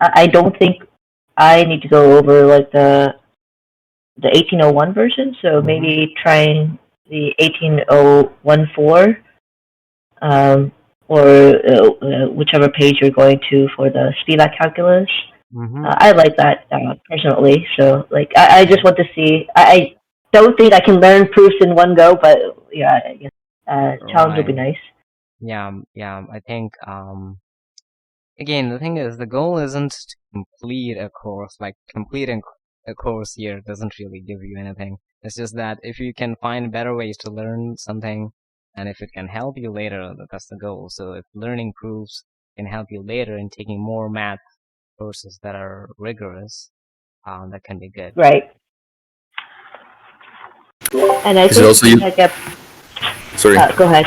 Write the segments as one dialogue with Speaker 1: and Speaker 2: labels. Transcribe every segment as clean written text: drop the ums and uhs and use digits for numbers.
Speaker 1: I don't think I need to go over like the 1801 version. So
Speaker 2: Mm-hmm.
Speaker 1: maybe trying the 18014, um, or whichever page you're going to for the SPLAC calculus.
Speaker 2: Mm-hmm.
Speaker 1: I like that personally. So like I just
Speaker 2: Okay.
Speaker 1: want to see. I don't think I can learn proofs in one go, but yeah, I guess challenge would be
Speaker 2: Right.
Speaker 1: nice.
Speaker 2: Yeah. Yeah. I think again, the thing is, the goal isn't to complete a course. Like completing a course here doesn't really give you anything. It's just that if you can find better ways to learn something, and if it can help you later, that's the goal. So if learning proofs can help you later in taking more math courses that are rigorous, that can be good.
Speaker 1: Right. And I
Speaker 3: Is it
Speaker 1: think
Speaker 3: also you?
Speaker 1: like
Speaker 3: Sorry.
Speaker 1: go ahead.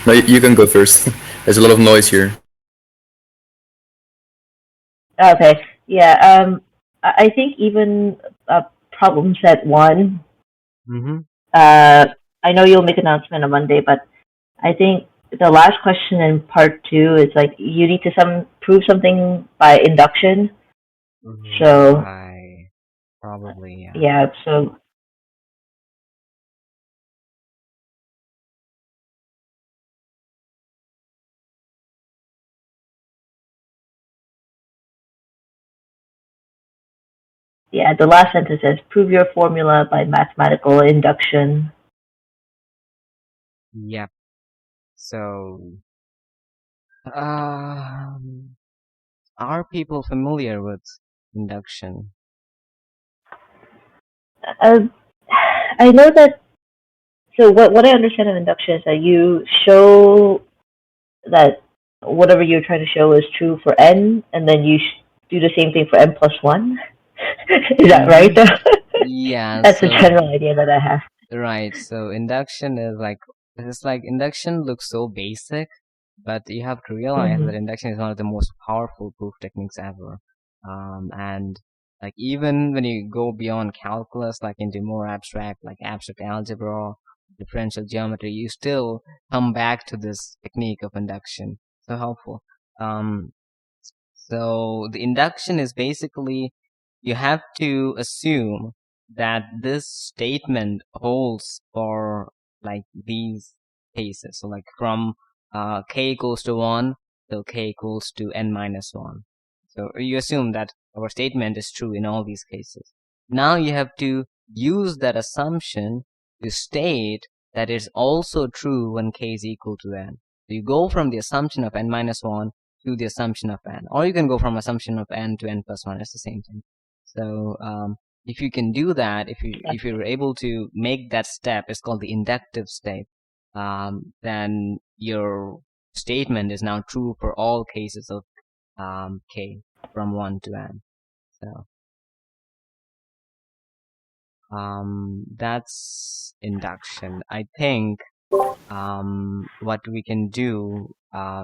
Speaker 3: No, you can go first. There's a lot of noise here.
Speaker 1: Okay. Yeah. I think even problem set one.
Speaker 2: Mm-hmm.
Speaker 1: Uh, I know you'll make an announcement on Monday, but I think the last question in part two is like you need to prove something by induction. So
Speaker 2: Right. Probably, yeah.
Speaker 1: yeah. So yeah, the last sentence says prove your formula by mathematical induction.
Speaker 2: Yep. So, um, are people familiar with induction?
Speaker 1: Uh, I know that. So what I understand of induction is that you show that whatever you're trying to show is true for n, and then you do the same thing for n plus one. Is that right?
Speaker 2: Mm-hmm. Yeah,
Speaker 1: That's the
Speaker 2: so,
Speaker 1: general idea that I have.
Speaker 2: right, so induction is like, it's like induction looks so basic, but you have to realize that
Speaker 1: Mm-hmm.
Speaker 2: induction is one of the most powerful proof techniques ever. And like even when you go beyond calculus, like into more abstract, like abstract algebra, differential geometry, you still come back to this technique of induction. So helpful. Um, so the induction is basically you have to assume that this statement holds for like these cases. So like from k equals to 1 till k equals to n minus 1. So you assume that our statement is true in all these cases. Now you have to use that assumption to state that it's also true when k is equal to n. So you go from the assumption of n minus 1 to the assumption of n. Or you can go from assumption of n to n plus 1. It's the same thing. So if you can do that, if you're able to make that step, it's called the inductive step, then your statement is now true for all cases of k from 1 to n. So that's induction. I think what we can do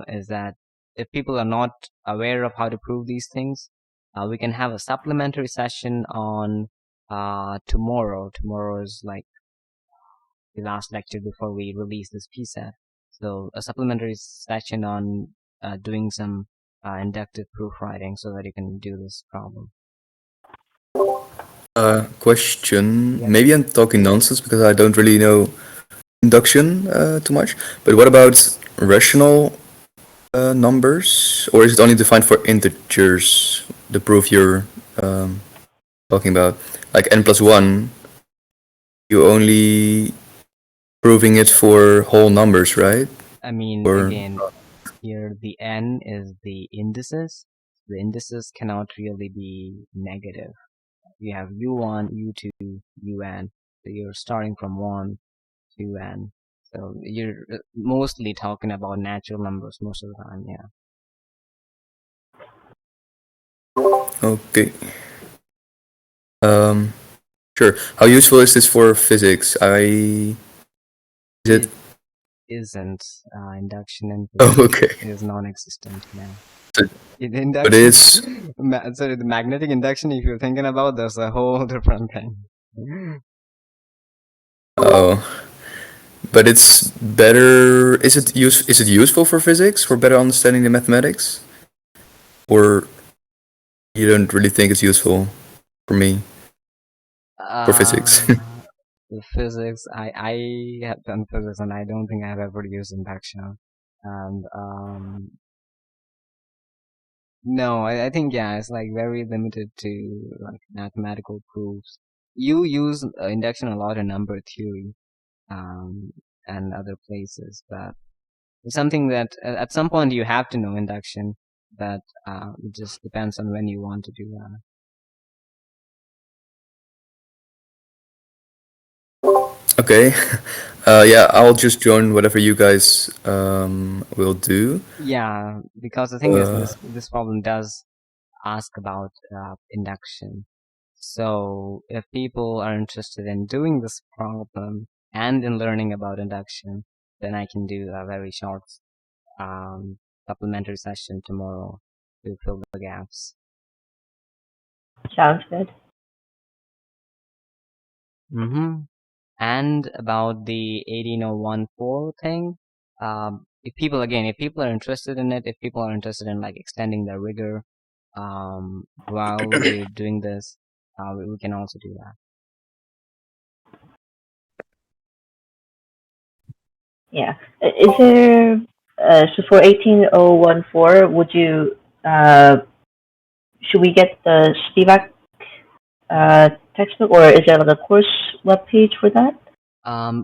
Speaker 2: is that if people are not aware of how to prove these things, we can have a supplementary session on tomorrow. Tomorrow is like the last lecture before we release this PSAT. So a supplementary session on doing some inductive proof writing so that you can do this problem.
Speaker 3: Question.
Speaker 2: Yep.
Speaker 3: Maybe I'm talking nonsense because I don't really know induction too much. But what about rational numbers, or is it only defined for integers? The proof you're um, talking about, like n plus one, you only proving it for whole numbers, right?
Speaker 2: I mean,
Speaker 3: Or
Speaker 2: again, here the n is the indices. The indices cannot really be negative. You have u1, u2, un. So you're starting from 1 to n. So you're mostly talking about natural numbers most of the time, yeah.
Speaker 3: okay, um, sure. How useful is this for physics? Is it?
Speaker 2: It isn't. Induction in
Speaker 3: Oh,
Speaker 2: physics
Speaker 3: okay.
Speaker 2: is non-existent, yeah.
Speaker 3: So,
Speaker 2: In
Speaker 3: but
Speaker 2: induction,
Speaker 3: it's
Speaker 2: sorry, the magnetic induction, if you're thinking about, there's a whole different thing.
Speaker 3: oh, but it's better. Is it useful for physics for better understanding the mathematics? Or you don't really think it's useful for me for physics.
Speaker 2: Uh, the physics, I have done physics and I don't think I've ever used induction. And, no, I think, yeah, it's like very limited to like mathematical proofs. You use induction a lot in number theory, um, and other places, but it's something that at some point you have to know induction, but, it just depends on when you want to do that.
Speaker 3: Okay. Yeah, I'll just join whatever you guys will do.
Speaker 2: Yeah, because the thing is, this problem does ask about induction. So if people are interested in doing this problem and in learning about induction, then I can do a very short supplementary session tomorrow to fill the gaps.
Speaker 1: Sounds good.
Speaker 2: Mm-hmm. And about the 18014 thing, if people are interested in it, if people are interested in like extending their rigor while we're doing this, we can also do that.
Speaker 1: Yeah. Is there so for 18014, would you should we get the Spivak textbook, or is there like a course web page for that?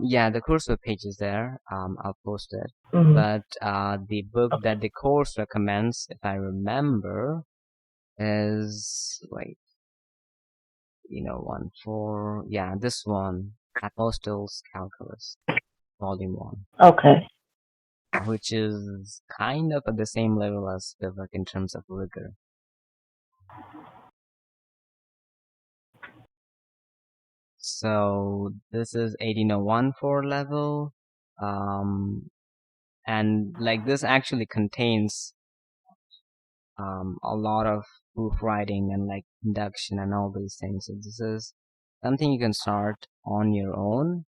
Speaker 2: Yeah, the course web page is there. I'll post it.
Speaker 1: Mm-hmm.
Speaker 2: But the book that the course recommends, if I remember, is like 14. Yeah, this one, Apostles Calculus, Volume 1,
Speaker 1: Okay.
Speaker 2: which is kind of at the same level as Spivak in terms of rigor. So this is 18014 level, and like this actually contains a lot of proof writing and like induction and all these things. So this is something you can start on your own.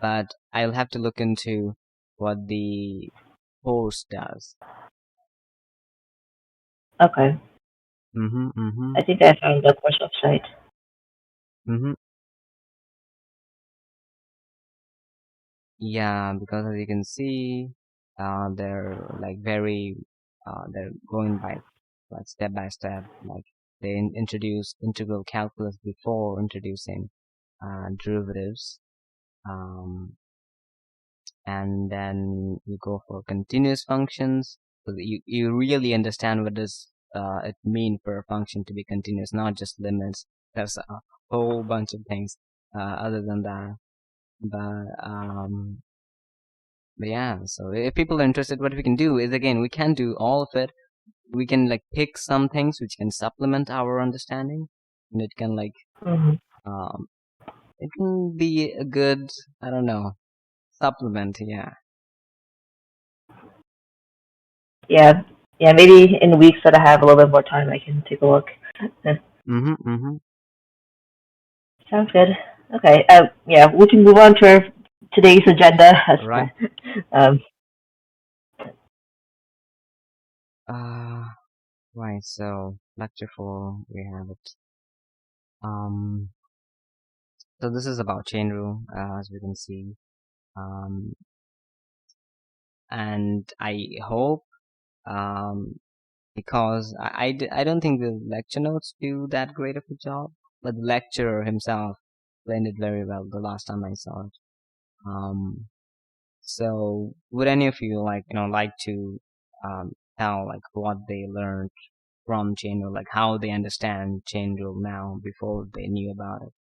Speaker 2: But I'll have to look into what the course does.
Speaker 1: Okay. I think I found the course website.
Speaker 2: Yeah, because as you can see, they're like they're going by like step by step. Like they introduce integral calculus before introducing derivatives. And then you go for continuous functions. So that you really understand what does it mean for a function to be continuous, not just limits. There's a whole bunch of things other than that. But yeah, so if people are interested, what we can do is, again, we can do all of it. We can like pick some things which can supplement our understanding, and it can like it can be a good, I don't know, supplement. Yeah.
Speaker 1: Yeah. Yeah, maybe in weeks that I have a little bit more time, I can take a look. Sounds good. Okay. Yeah, we can move on to today's agenda.
Speaker 2: Right. Right. So lecture 4, we have it. So this is about chain rule, as we can see. And I hope, because I don't think the lecture notes do that great of a job, but the lecturer himself explained it very well the last time I saw it. So would any of you like to tell like what they learned from chain rule, like how they understand chain rule now before they knew about it?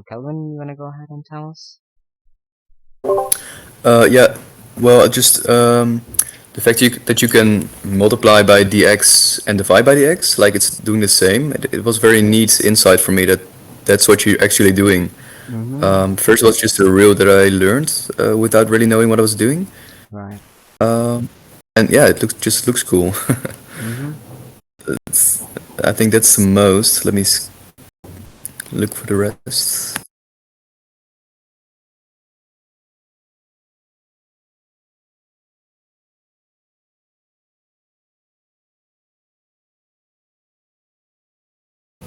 Speaker 2: Kelvin, you wanna go ahead and tell us?
Speaker 3: Yeah, well, just the fact that you can multiply by dx and divide by dx, like it's doing the same. It was very neat insight for me that that's what you're actually doing. First it was just a rule that I learned without really knowing what I was doing.
Speaker 2: Right.
Speaker 3: And yeah, it just looks cool. I think that's the most. Let me look for the rest.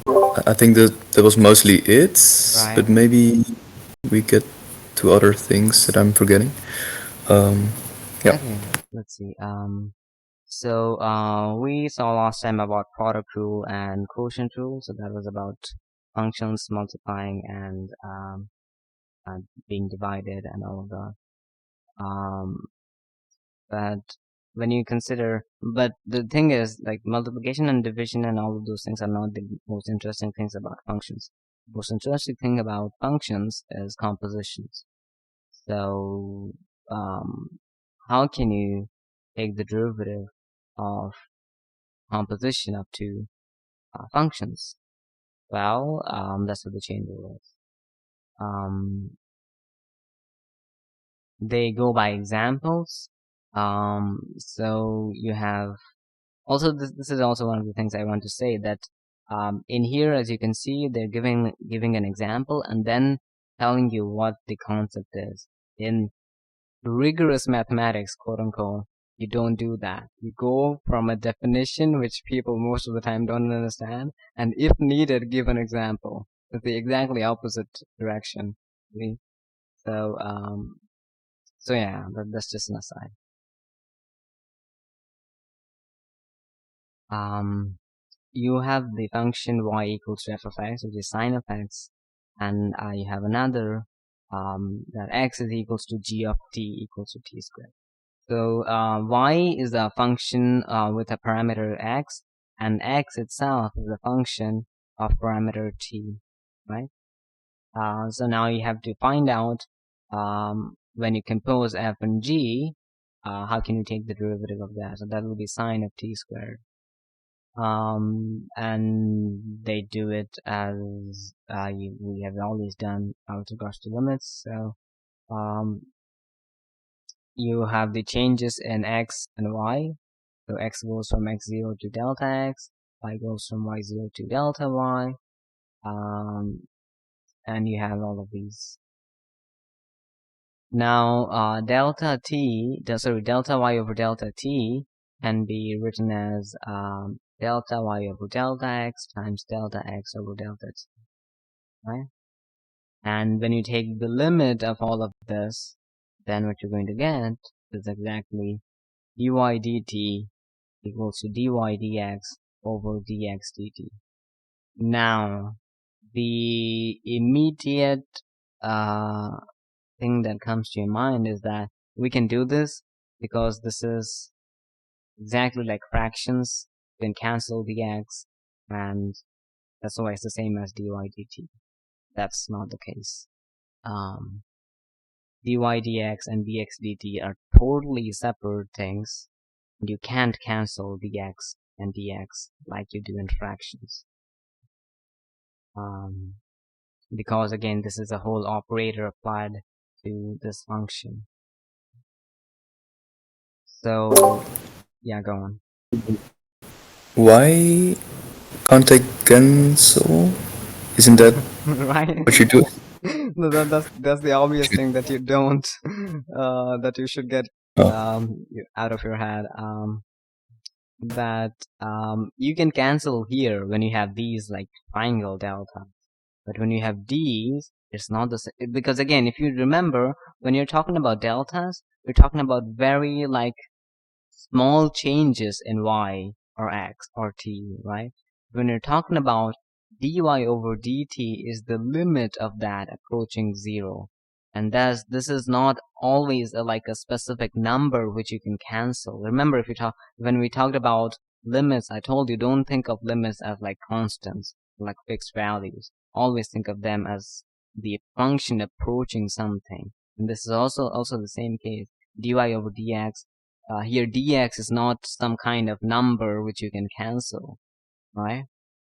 Speaker 3: I think that was mostly it,
Speaker 2: right?
Speaker 3: but maybe we get to other things that I'm forgetting. Um, yeah.
Speaker 2: Okay, let's see. So we saw last time about product rule and quotient rule. So that was about functions multiplying and being divided and all of that. But when you consider, but the thing is, like multiplication and division and all of those things are not the most interesting things about functions. The most interesting thing about functions is compositions. So, how can you take the derivative of composition up to functions? Well, that's what the chain rule is. They go by examples. So you have also this is also one of the things I want to say that in here, as you can see, they're giving an example and then telling you what the concept is. In rigorous mathematics, quote unquote, you don't do that. You go from a definition which people most of the time don't understand, and if needed, give an example. It's the exactly opposite direction. See? So, so yeah, that's just an aside. You have the function y equals to f of x, which is sine of x, and you have another that x is equals to g of t equals to t squared. So y is a function with a parameter x, and x itself is a function of parameter t, right? So now you have to find out when you compose f and g, how can you take the derivative of that? So that will be sine of t squared. And they do it as we have always done with regards to limits. So you have the changes in x and y. So x goes from x0 to delta x, y goes from y0 to delta y, and you have all of these. Now delta y over delta t can be written as delta y over delta x times delta x over delta t, right? And when you take the limit of all of this, then what you're going to get is exactly dy dt equals to dy dx over dx dt. Now, the immediate thing that comes to your mind is that we can do this because this is exactly like fractions. You can cancel dx, and that's why it's the same as dy dt. That's not the case. Dy dx and dx dt are totally separate things. You can't cancel dx and dx like you do in fractions. Because again, this is a whole operator applied to this function. So, yeah, go on.
Speaker 3: Why can't I cancel? Isn't that
Speaker 2: Right?
Speaker 3: what you do?
Speaker 2: No, that's the obvious thing that you don't, that you should get
Speaker 3: Oh,
Speaker 2: out of your head. That you can cancel here when you have these like triangle delta, but when you have these, it's not the same. Because again, if you remember, when you're talking about deltas, we're talking about very like small changes in y or x or t, right? When you're talking about dy over dt is the limit of that approaching zero. And thus, this is not always like a specific number which you can cancel. Remember, when we talked about limits, I told you don't think of limits as like constants, like fixed values. Always think of them as the function approaching something. And this is also the same case. Dy over dx, here dx is not some kind of number which you can cancel, right?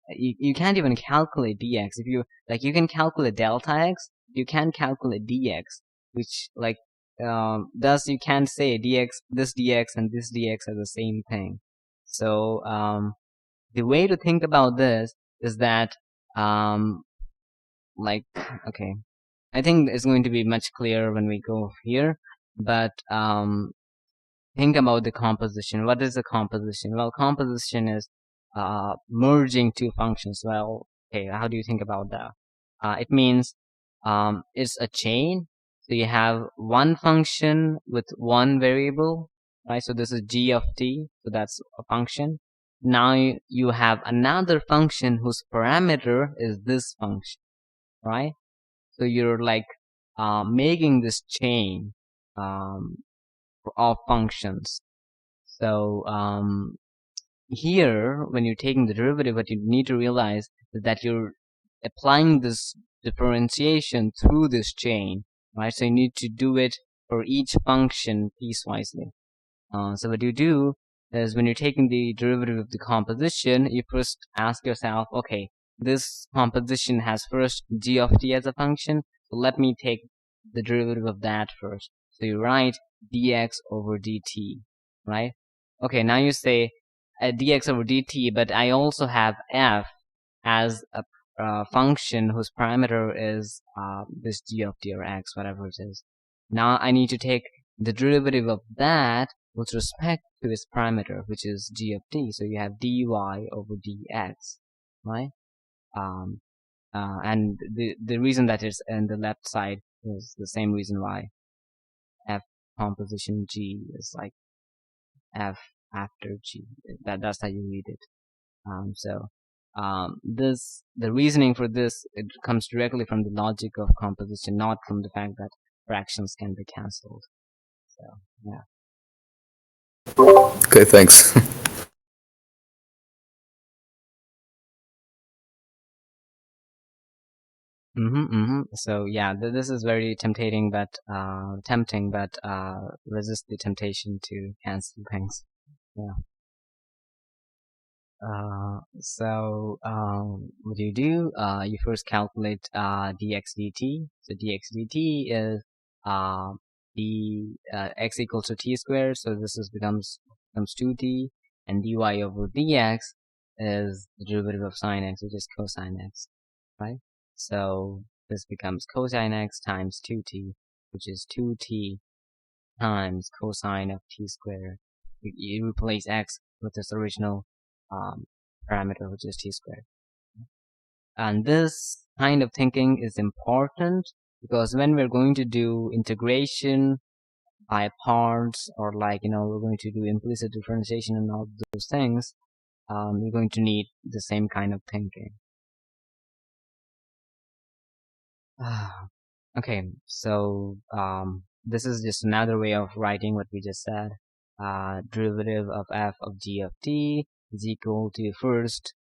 Speaker 2: You can't even calculate dx. If you like, you can calculate delta x, you can calculate dx, which like thus you can't say this dx and this dx are the same thing. So the way to think about this is that like okay, I think it's going to be much clearer when we go here, but think about the composition. What is a composition? Well, composition is merging two functions. Well, Okay, how do you think about that? It means it's a chain. So you have one function with one variable, right? So this is g of t, so that's a function. Now you have another function whose parameter is this function, right? So you're like making this chain um, of functions. So here, when you're taking the derivative, what you need to realize is that you're applying this differentiation through this chain, right? So you need to do it for each function piecewisely. So what you do is when you're taking the derivative of the composition, you first ask yourself, okay, this composition has first g of t as a function, so let me take the derivative of that first. So you write dx over dt, right? Okay, now you say dx over dt, but I also have f as a function whose parameter is this g of t or x, whatever it is. Now I need to take the derivative of that with respect to its parameter, which is g of t. So you have dy over dx, right? Um, and the reason that it's in the left side is the same reason why f composition g is like f after g. That's how you read it. The reasoning for this, it comes directly from the logic of composition, not from the fact that fractions can be cancelled. So yeah.
Speaker 3: Okay, thanks.
Speaker 2: So yeah, this is very tempting, but resist the temptation to cancel things. Yeah. What do? You first calculate dx dt. So dx dt is x equals to t squared. So this becomes 2t, and dy over dx is the derivative of sine x, which is cosine x, right? So this becomes cosine x times 2t, which is 2t times cosine of t squared. You replace x with its original parameter, which is t squared. And this kind of thinking is important because when we're going to do integration by parts, or we're going to do implicit differentiation and all those things, you're going to need the same kind of thinking. Okay, so this is just another way of writing what we just said. Derivative of f of g of t is equal to first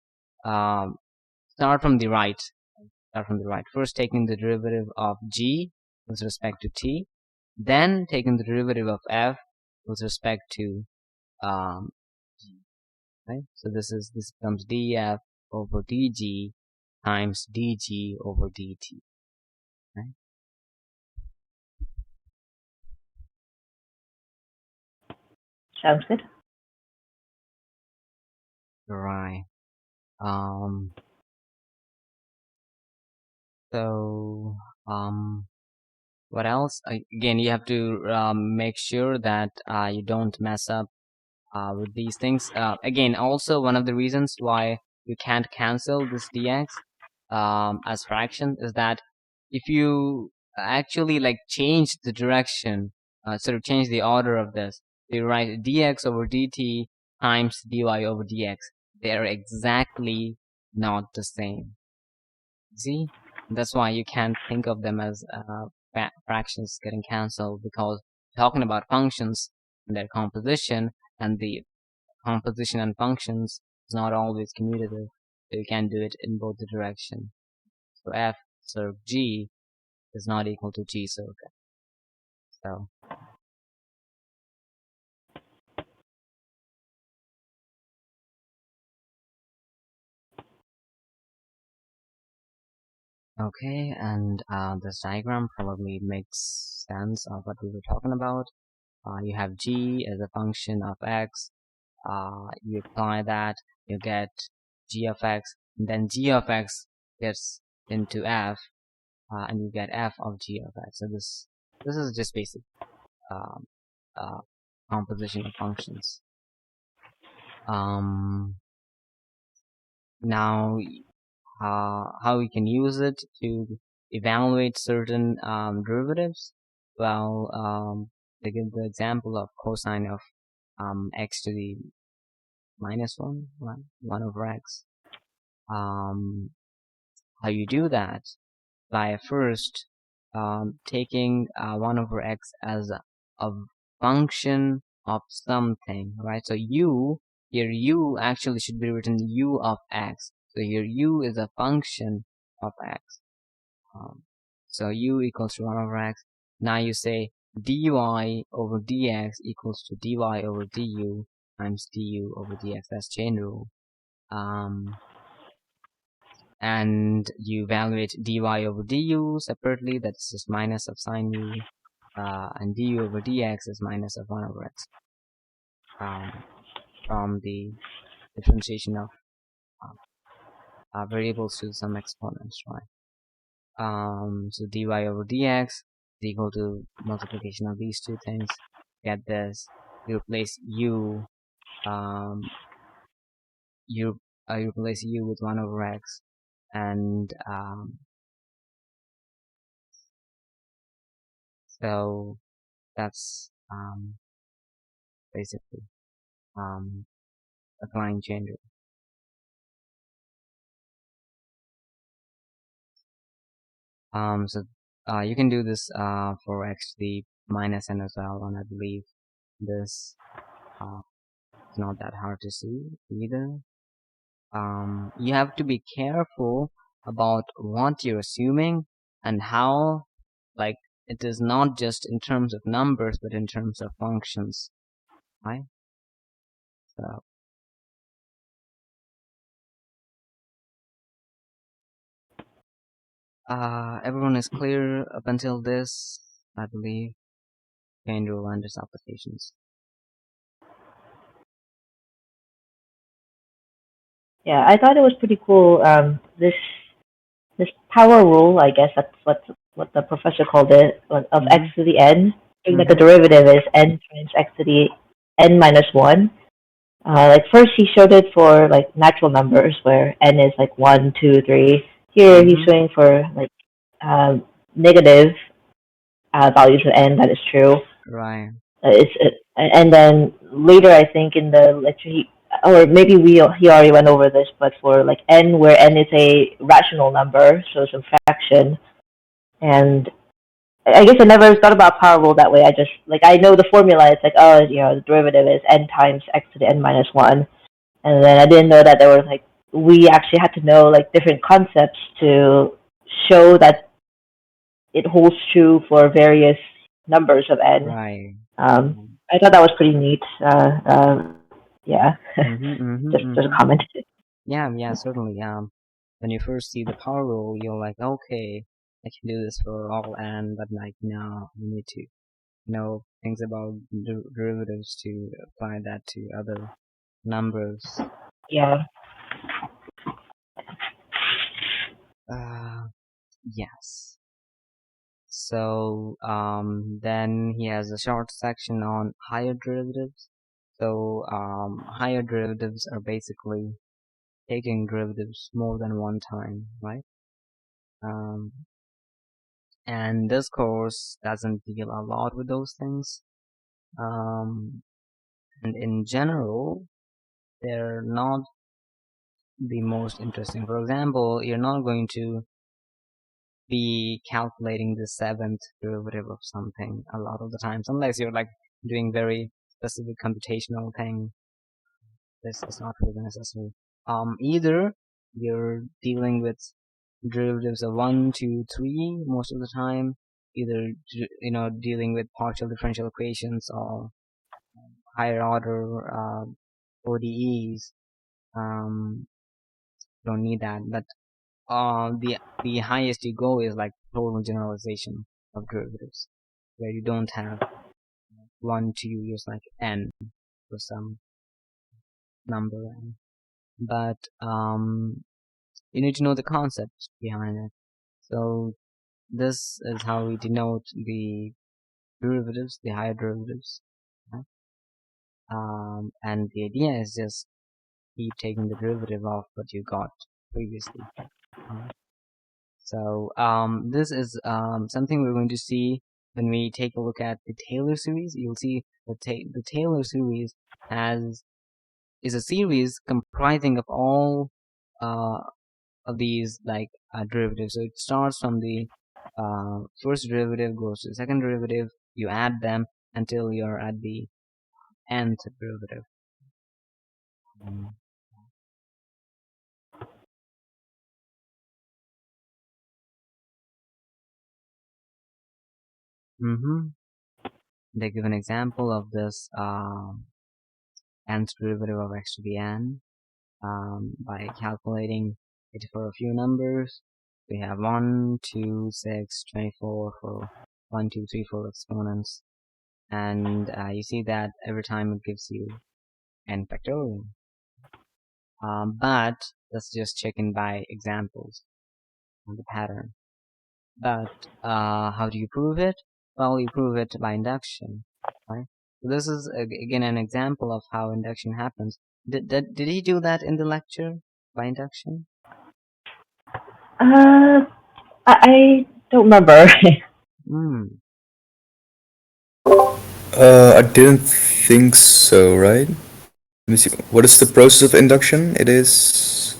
Speaker 2: start from the right. First taking the derivative of g with respect to t, then taking the derivative of f with respect to g. Right? So this becomes df over dg times dg over dt. Right?
Speaker 1: Sounds good.
Speaker 2: Right. So what else? Again, you have to make sure that you don't mess up with these things. Again, also one of the reasons why you can't cancel this dx as fraction is that if you actually change the direction, sort of change the order of this, you write dx over dt times dy over dx. They're exactly not the same. See? That's why you can't think of them as fractions getting cancelled, because talking about functions and their composition, and the composition and functions is not always commutative, so you can do it in both the direction. So f circ g is not equal to g circ f. So okay, and this diagram probably makes sense of what we were talking about. You have g as a function of x. You apply that, you get g of x, and then g of x gets into f, and you get f of g of x. So this is just basic um, composition of functions. Now, how we can use it to evaluate certain derivatives. Well, to give the example of cosine of x to the minus 1, right? 1 over x. How you do that? By first taking 1 over x as a function of something, right? So here u actually should be written u of x. So here u is a function of x. So u equals to 1 over x. Now you say dy over dx equals to dy over du times du over dx. That's chain rule. And you evaluate dy over du separately. That's just minus of sine u. And du over dx is minus of 1 over x. From the differentiation of variables to some exponents, right? So dy over dx is equal to multiplication of these two things. Get this. You replace u. You replace u with 1 over x, and so that's basically applying chain rule. So you can do this for x to the minus n as well, and I believe this is not that hard to see either. You have to be careful about what you're assuming and how, like, it is not just in terms of numbers but in terms of functions, right? So everyone is clear up until this, I believe. Chain rule and its applications.
Speaker 1: Yeah, I thought it was pretty cool. This power rule, I guess that's what the professor called it, of x to the n. Like the derivative is n times x to the n minus 1. Like first he showed it for like natural numbers where n is like 1, 2, 3. Here he's showing for like negative values of n. That is true.
Speaker 2: Right.
Speaker 1: And then later I think in the lecture or maybe he already went over this, but for like n where n is a rational number, so it's a fraction, and I guess I never thought about power rule that way. I just like I know the formula. It's like the derivative is n times x to the n minus 1, and then I didn't know that there was like we actually had to know like different concepts to show that it holds true for various numbers of n.
Speaker 2: Right.
Speaker 1: I thought that was pretty neat. Yeah, just a comment.
Speaker 2: Yeah, certainly. When you first see the power rule, you're like, okay, I can do this for all n, but like now you need to know things about derivatives to apply that to other numbers.
Speaker 1: Yeah.
Speaker 2: Yes. So then he has a short section on higher derivatives. So higher derivatives are basically taking derivatives more than one time, right? And this course doesn't deal a lot with those things. And in general, they're not the most interesting. For example, you're not going to be calculating the 7th derivative of something a lot of the times, unless you're like doing very specific computational thing. This is not really necessary. Either you're dealing with derivatives of 1, 2, 3 most of the time, either dealing with partial differential equations or higher order ODEs. Don't need that, but the highest you go is like total generalization of derivatives, where you don't have 1, 2, you use like n for some number n. But you need to know the concept behind it. So this is how we denote the derivatives, the higher derivatives. Right? And the idea is just keep taking the derivative of what you got previously. So this is something we're going to see when we take a look at the Taylor series. You'll see the Taylor series is a series comprising of all of these derivatives. So it starts from the first derivative, goes to the second derivative, you add them until you're at the nth derivative. They give an example of this nth derivative of x to the n by calculating it for a few numbers. We have 1, 2, 6, 24 for 1, 2, 3, 4 exponents, and you see that every time it gives you n factorial. But let's just check in by examples on the pattern. But how do you prove it? Well, you prove it by induction, right? So this is again an example of how induction happens. Did he do that in the lecture by induction?
Speaker 1: I don't remember.
Speaker 3: I didn't think so, right? Let me see. What is the process of induction? It is.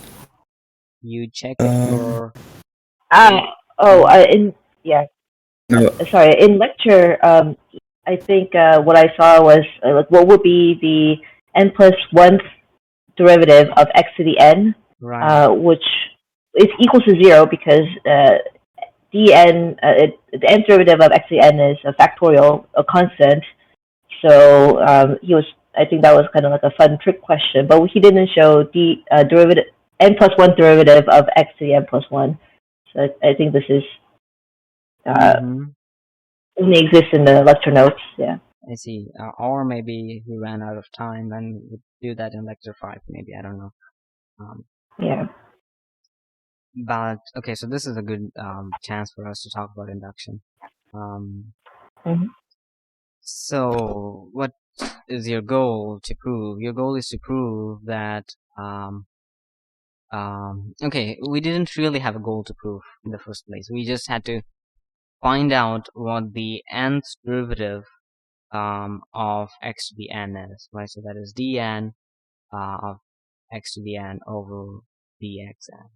Speaker 2: You check it for.
Speaker 1: Yeah.
Speaker 3: No.
Speaker 1: Sorry, in lecture, I think what I saw was like what would be the n plus 1th derivative of x to the n,
Speaker 2: Right.
Speaker 1: which is equal to 0 because dn, the nth derivative of x to the n is a factorial, a constant. So I think that was kind of like a fun trick question, but he didn't show the derivative n plus 1 derivative of x to the n plus 1. So I think this is only exists in the lecture notes. Yeah.
Speaker 2: I see. Or maybe he ran out of time and would do that in lecture 5. Maybe, I don't know.
Speaker 1: Yeah.
Speaker 2: But okay, so this is a good chance for us to talk about induction. So what is your goal to prove? Your goal is to prove that okay, we didn't really have a goal to prove in the first place. We just had to find out what the nth derivative of x to the n is, right? So that is dn of x to the n over dxn,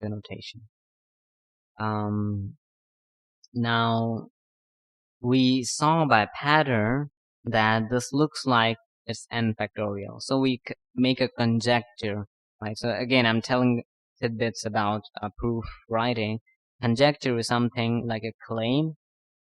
Speaker 2: the notation. Now we saw by pattern that this looks like it's n factorial, so we make a conjecture, right? So again, I'm telling tidbits about proof writing. Conjecture is something like a claim,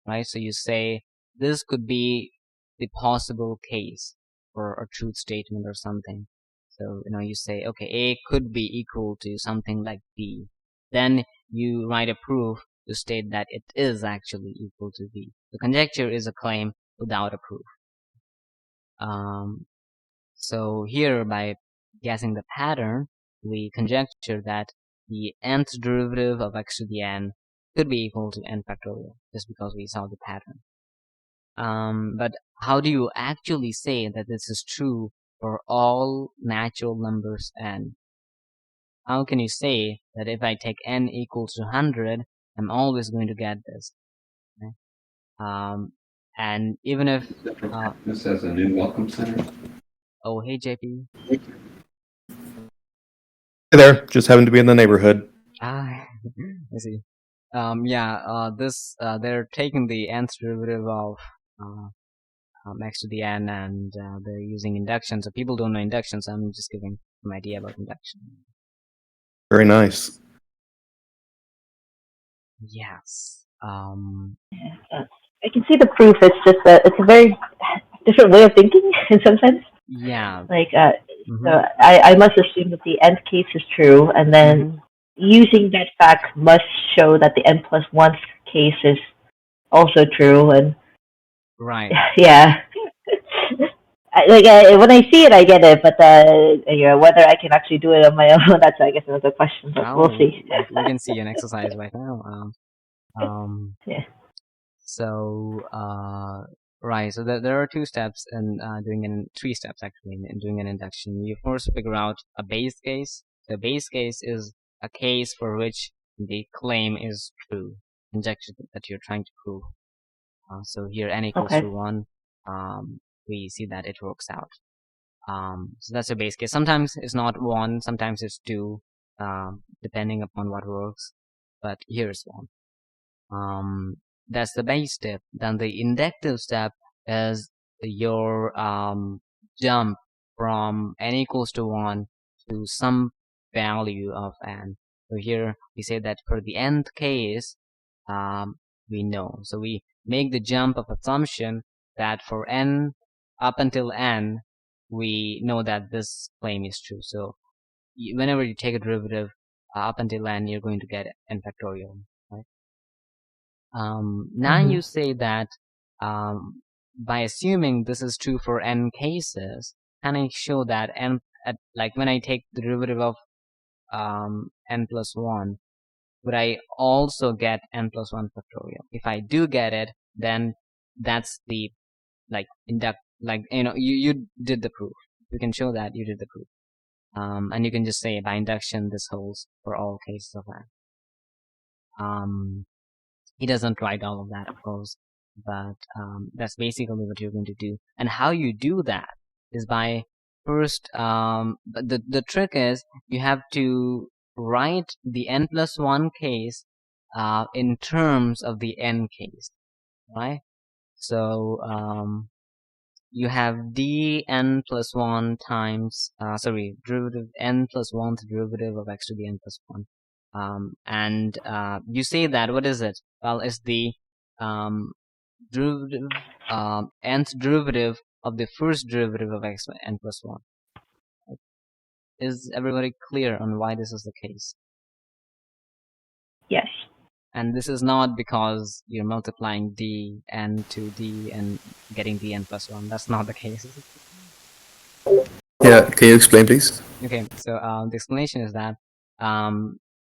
Speaker 2: right? So you say this could be the possible case for a truth statement or something. So you say, okay, A could be equal to something like B. Then you write a proof to state that it is actually equal to B. The conjecture is a claim without a proof. So here, by guessing the pattern, we conjecture that the nth derivative of x to the n could be equal to n factorial, just because we saw the pattern. But how do you actually say that this is true for all natural numbers n? How can you say that if I take n equals to 100, I'm always going to get this? Okay? And even if
Speaker 4: This has a new welcome center.
Speaker 2: oh, hey JP.
Speaker 4: Hey there, just happened to be in the neighborhood.
Speaker 2: I see. They're taking the nth derivative of x to the n, and they're using induction. So people don't know induction, so I'm just giving an idea about induction.
Speaker 4: Very nice.
Speaker 2: Yes.
Speaker 1: I can see the proof. It's just it's a very different way of thinking in some sense.
Speaker 2: Yeah.
Speaker 1: Like, so I must assume that the nth case is true, and then using that fact must show that the n plus 1th case is also true, and
Speaker 2: right.
Speaker 1: Yeah. When I see it, I get it, but whether I can actually do it on my own, that's I guess another question. But we'll see.
Speaker 2: We can see an exercise right now.
Speaker 1: Yeah.
Speaker 2: So right. So there are 2 steps in doing 3 steps actually in doing an induction. You first figure out a base case. The base case is a case for which the claim is true, conjecture that you're trying to prove. So here n equals
Speaker 1: Okay.
Speaker 2: to 1, we see that it works out. So that's a base case. Sometimes it's not 1, sometimes it's 2, depending upon what works, but here's 1. That's the base step. Then the inductive step is your jump from n equals to 1 to some value of n. So here we say that for the nth case, we know. So we make the jump of assumption that for n up until n, we know that this claim is true. So whenever you take a derivative up until n, you're going to get n factorial, right? Now you say that by assuming this is true for n cases, can I show that n, like when I take the derivative of n plus 1, would I also get n plus 1 factorial? If I do get it, then that's the you did the proof. You can show that you did the proof. And you can just say by induction this holds for all cases of that. He doesn't write all of that, of course, but that's basically what you're going to do. And how you do that is by first, the trick is you have to write the n plus 1 case in terms of the n case, right? So you have dn plus 1 times, derivative n plus 1 derivative of x to the n plus 1. And you say that, what is it? Well, it's the derivative, nth derivative of the first derivative of x n plus 1. Is everybody clear on why this is the case?
Speaker 1: Yes.
Speaker 2: And this is not because you're multiplying dn to d and getting dn plus 1. That's not the case.
Speaker 3: Yeah, can you explain, please?
Speaker 2: Okay, so the explanation is that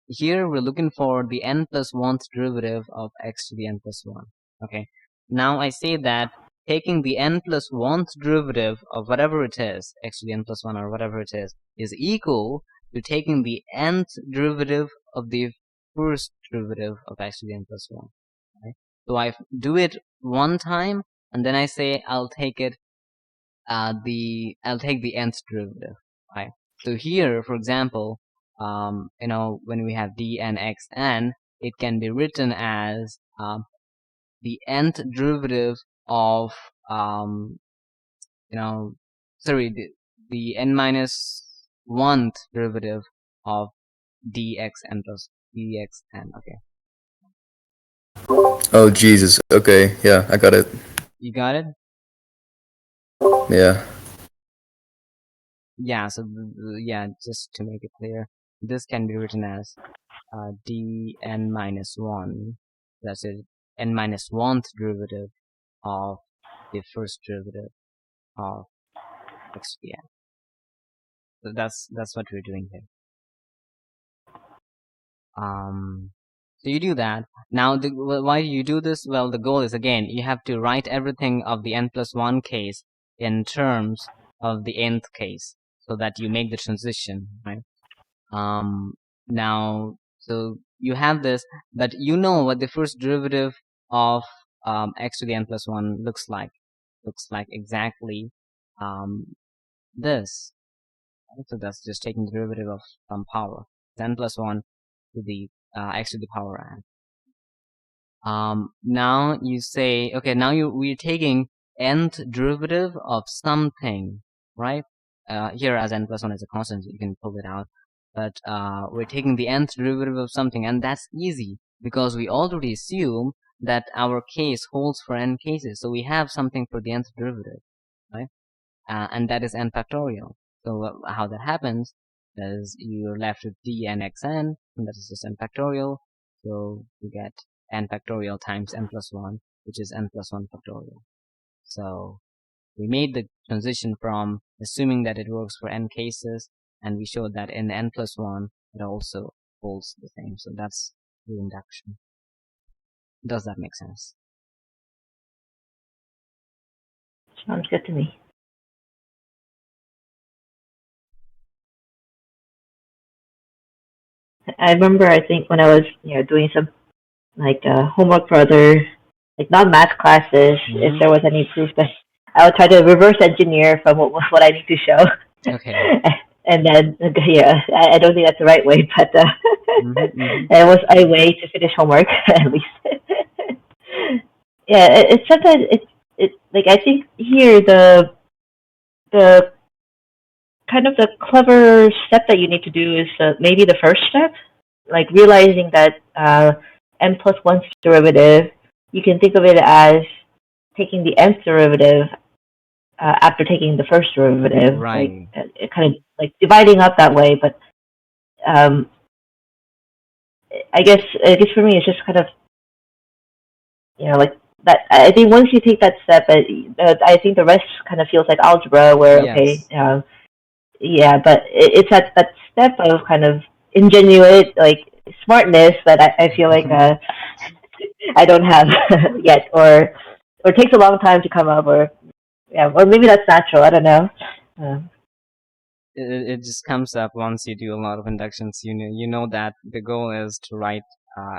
Speaker 2: here we're looking for the n plus 1th derivative of x to the n plus 1. Okay, now I say that taking the n plus 1th derivative of whatever it is, x to the n plus 1 or whatever it is equal to taking the nth derivative of the first derivative of x to the n plus 1. Right? So I do it one time, and then I say I'll take it I'll take the nth derivative, right? So here, for example, when we have dnxn, it can be written as the nth derivative of the n minus 1th derivative of dxn plus dxn. Okay,
Speaker 3: Oh, Jesus. Okay, yeah, I got it.
Speaker 2: you got it?
Speaker 3: Yeah.
Speaker 2: Yeah. So just to make it clear, this can be written as dn minus 1, that's it, n minus 1th derivative of the first derivative of x to the n. So that's what we're doing here. So you do that. Now, why do you do this? Well, the goal is, again, you have to write everything of the n plus 1 case in terms of the nth case so that you make the transition, right? Now, so you have this, but you know what the first derivative of x to the n plus 1 looks like. Looks like exactly this. So that's just taking the derivative of some power. It's n plus 1 to the x to the power n. Now you say, okay, now we're taking nth derivative of something, right? Here as n plus 1 is a constant, you can pull it out. But we're taking the nth derivative of something, and that's easy because we already assume that our case holds for n cases. So we have something for the nth derivative, right? And that is n factorial. So how that happens is you're left with dnxn, and that is just n factorial. So you get n factorial times n plus 1, which is n plus 1 factorial. So we made the transition from assuming that it works for n cases, and we showed that in n plus 1, it also holds the same. So that's the induction. Does that make sense?
Speaker 1: Sounds good to me. I remember, I think when I was, doing some like homework for other, like non math classes, if there was any proof, that I would try to reverse engineer from what I need to show.
Speaker 2: Okay.
Speaker 1: And then, yeah, I don't think that's the right way, but it was a way to finish homework at least. Yeah, it's sometimes it's like I think here the kind of the clever step that you need to do is maybe the first step, like realizing that n plus one derivative, you can think of it as taking the nth derivative after taking the first derivative, like
Speaker 2: Right.
Speaker 1: it kind of like dividing up that way. But um, I guess for me, it's just kind of like that. I think once you take that step, I think the rest kind of feels like algebra, where okay,
Speaker 2: Yes.
Speaker 1: yeah, but it's at that step of kind of ingenuate, like smartness that I feel like I don't have yet, or takes a long time to come up, or yeah, or maybe that's natural. I don't know. Uh,
Speaker 2: It just comes up once you do a lot of inductions. You know that the goal is to write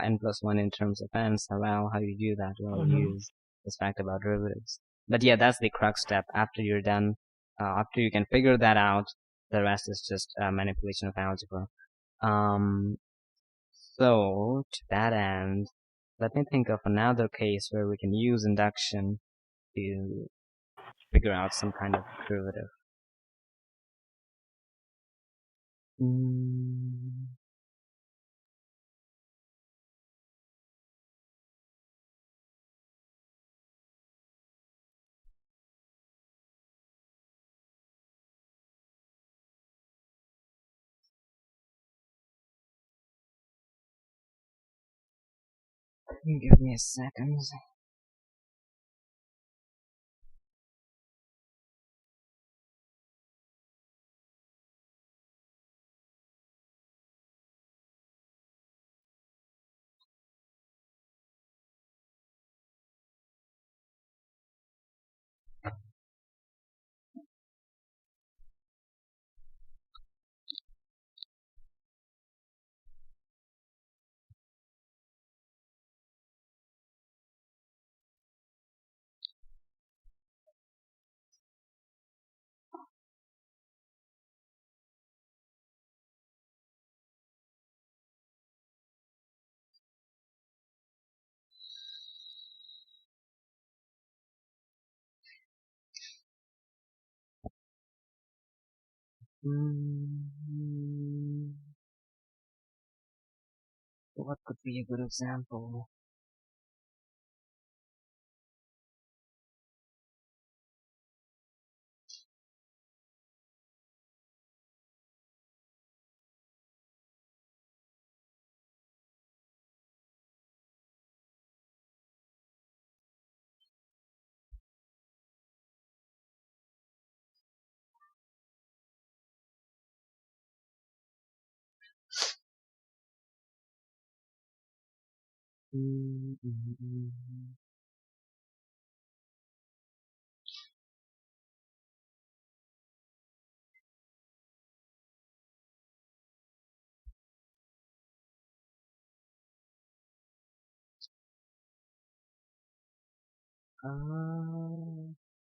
Speaker 2: n plus one in terms of n. So how you do that? Well, you
Speaker 1: mhm.
Speaker 2: use this fact about derivatives. But yeah, that's the crux step. After you're done, after you can figure that out, the rest is just manipulation of algebra. Um, so to that end, let me think of another case where we can use induction to figure out some kind of derivative. Mm. Give me a second. Mm, what could be a good example? Mm,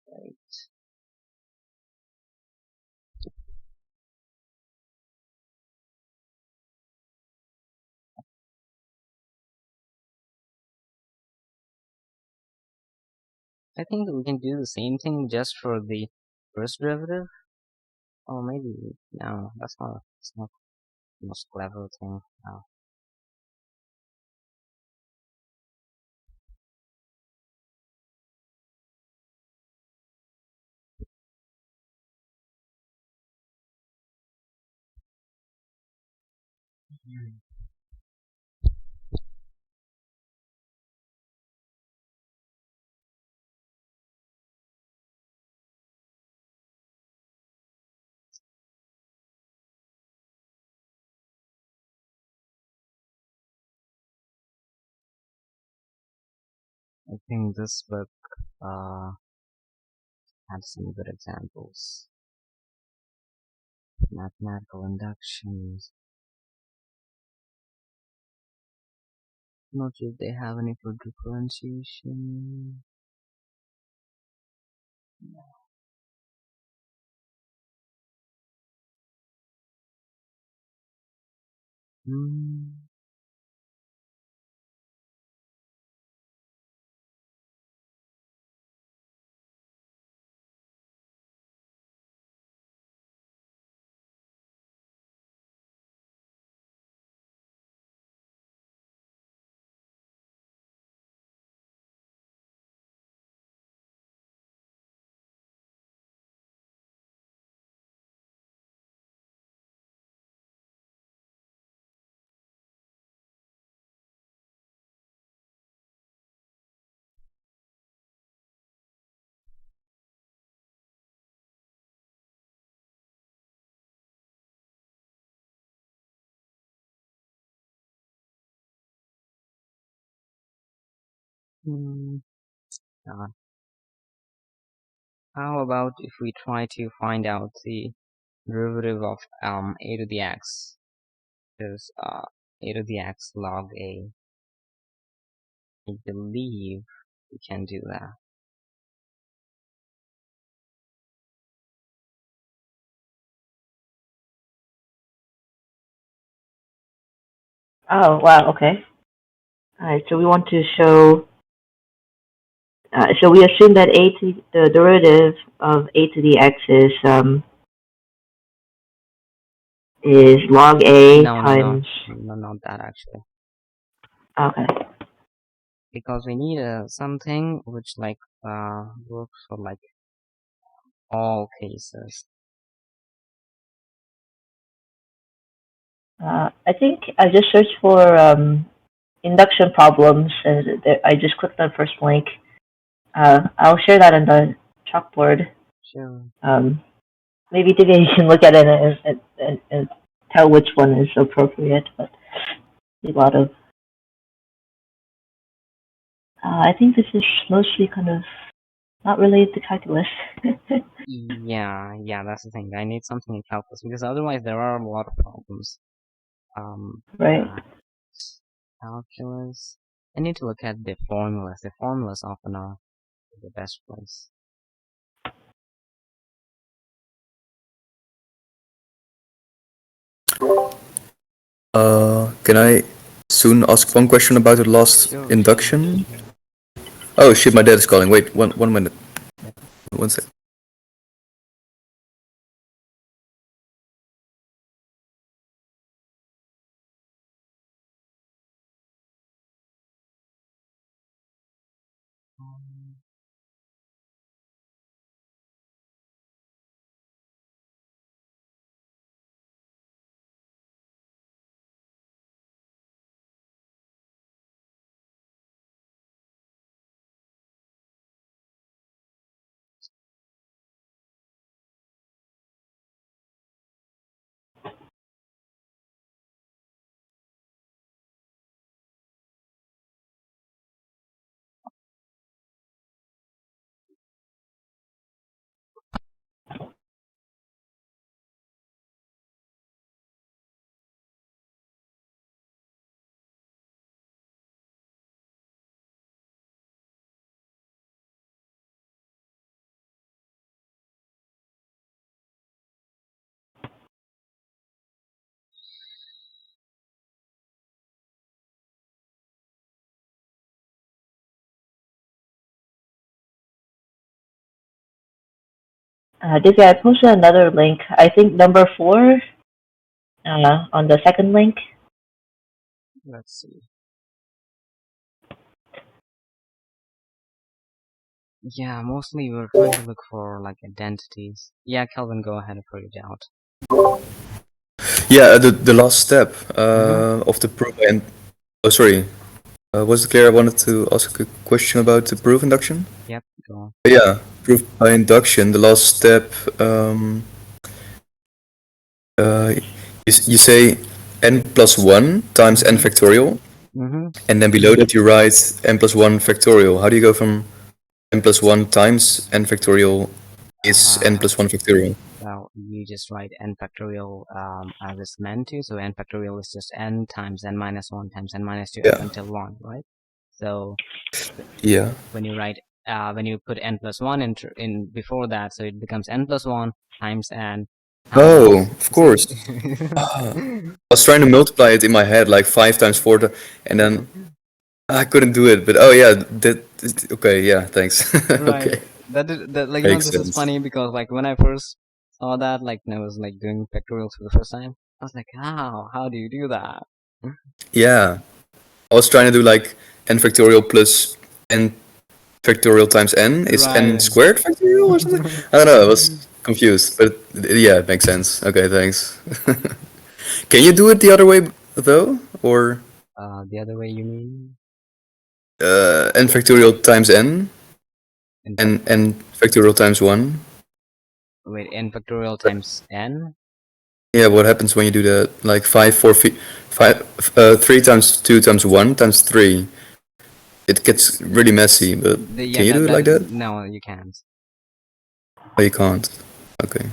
Speaker 2: right. I think we can do the same thing just for the first derivative. Or maybe no, that's not the most clever thing. No. I think this book uh has some good examples. Mathematical inductions. Not sure if they have any for differentiation. Hmm. Hmm. How about if we try to find out the derivative of a to the x? There's a to the x log a. I believe we can do that.
Speaker 1: Oh, wow, okay. Alright, so we want to show, so we assume that the derivative of a to the x is log a
Speaker 2: No,
Speaker 1: times,
Speaker 2: not that actually.
Speaker 1: okay.
Speaker 2: Because we need something which works for like all cases.
Speaker 1: I think I just searched for induction problems, and I just clicked on first link. I'll share that on the chalkboard.
Speaker 2: Sure.
Speaker 1: Maybe today you can look at it and tell which one is appropriate. But a lot of, I think this is mostly kind of not related to calculus.
Speaker 2: Yeah, that's the thing. I need something in calculus because otherwise there are a lot of problems.
Speaker 1: Right.
Speaker 2: Calculus. I need to look at the formulas. The formulas often are the best place.
Speaker 3: Can I soon ask one question about the last
Speaker 2: Sure,
Speaker 3: induction?
Speaker 2: sure.
Speaker 3: Oh shit, my dad is calling. Wait, one minute. One sec.
Speaker 1: Dizzy, I posted another link. I think number 4 on the second link.
Speaker 2: Let's see. Yeah, mostly we're trying to look for like identities. Yeah, Kelvin, go ahead and figure it out.
Speaker 3: Yeah, the last step of the proof and oh sorry, was it clear? I wanted to ask a question about the proof induction.
Speaker 2: Yep, go on.
Speaker 3: Yeah, proof by induction. The last step. You say n plus 1 times n factorial, and then below that you write n plus 1 factorial. How do you go from n plus 1 times n factorial is n plus 1 factorial?
Speaker 2: well, you just write n factorial as it's meant to. So n factorial is just n times n minus 1 times n minus 2 up
Speaker 3: Yeah.
Speaker 2: until 1, right? So
Speaker 3: Yeah.
Speaker 2: when you write when you put n plus 1 in before that, so it becomes n plus 1 times n
Speaker 3: Oh,
Speaker 2: times,
Speaker 3: of course. Ah, I was trying to multiply it in my head, like 5 times 4, and then I couldn't do it. But oh yeah, okay, yeah, thanks.
Speaker 2: right.
Speaker 3: Okay,
Speaker 2: That like
Speaker 3: makes
Speaker 2: this is
Speaker 3: sense.
Speaker 2: funny because like when I first saw that, like when I was like doing factorials for the first time, I was like, how do you do that?
Speaker 3: Yeah, I was trying to do like n factorial plus n factorial times n is n
Speaker 2: Right.
Speaker 3: squared factorial or something. I don't know. I was confused, but yeah, it makes sense. Okay, thanks. Can you do it the other way though, or
Speaker 2: The other way you mean?
Speaker 3: n factorial times n
Speaker 2: In fact,
Speaker 3: and n factorial times 1?
Speaker 2: wait, n factorial times n?
Speaker 3: Yeah, what happens when you do that? Like 5, 4, 5, 3 times 2 times 1 times 3. It gets really messy, but
Speaker 2: Yeah,
Speaker 3: can you do it like that?
Speaker 2: no, you can't.
Speaker 3: Oh, you can't. Okay.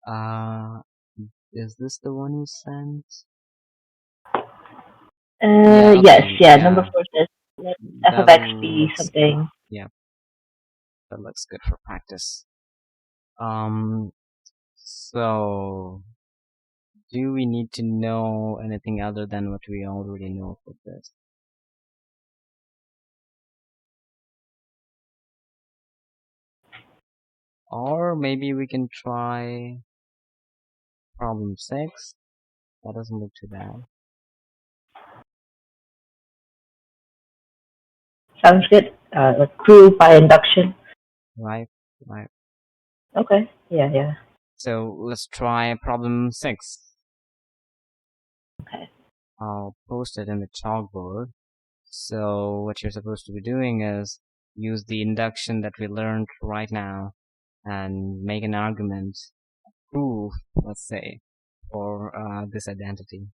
Speaker 2: Uh, is this the one you sent?
Speaker 1: Yes,
Speaker 2: Okay,
Speaker 1: yeah. Number 4 says let f
Speaker 2: that
Speaker 1: of x be
Speaker 2: looks,
Speaker 1: something.
Speaker 2: yeah, that looks good for practice. Um, so, do we need to know anything other than what we already know for this? Or maybe we can try problem 6. That doesn't look too bad.
Speaker 1: Sounds good. Like prove by induction.
Speaker 2: Right, right.
Speaker 1: Okay. Yeah, yeah.
Speaker 2: So let's try problem 6.
Speaker 1: Okay.
Speaker 2: I'll post it in the chalkboard. So what you're supposed to be doing is use the induction that we learned right now and make an argument, proof, let's say, for this identity.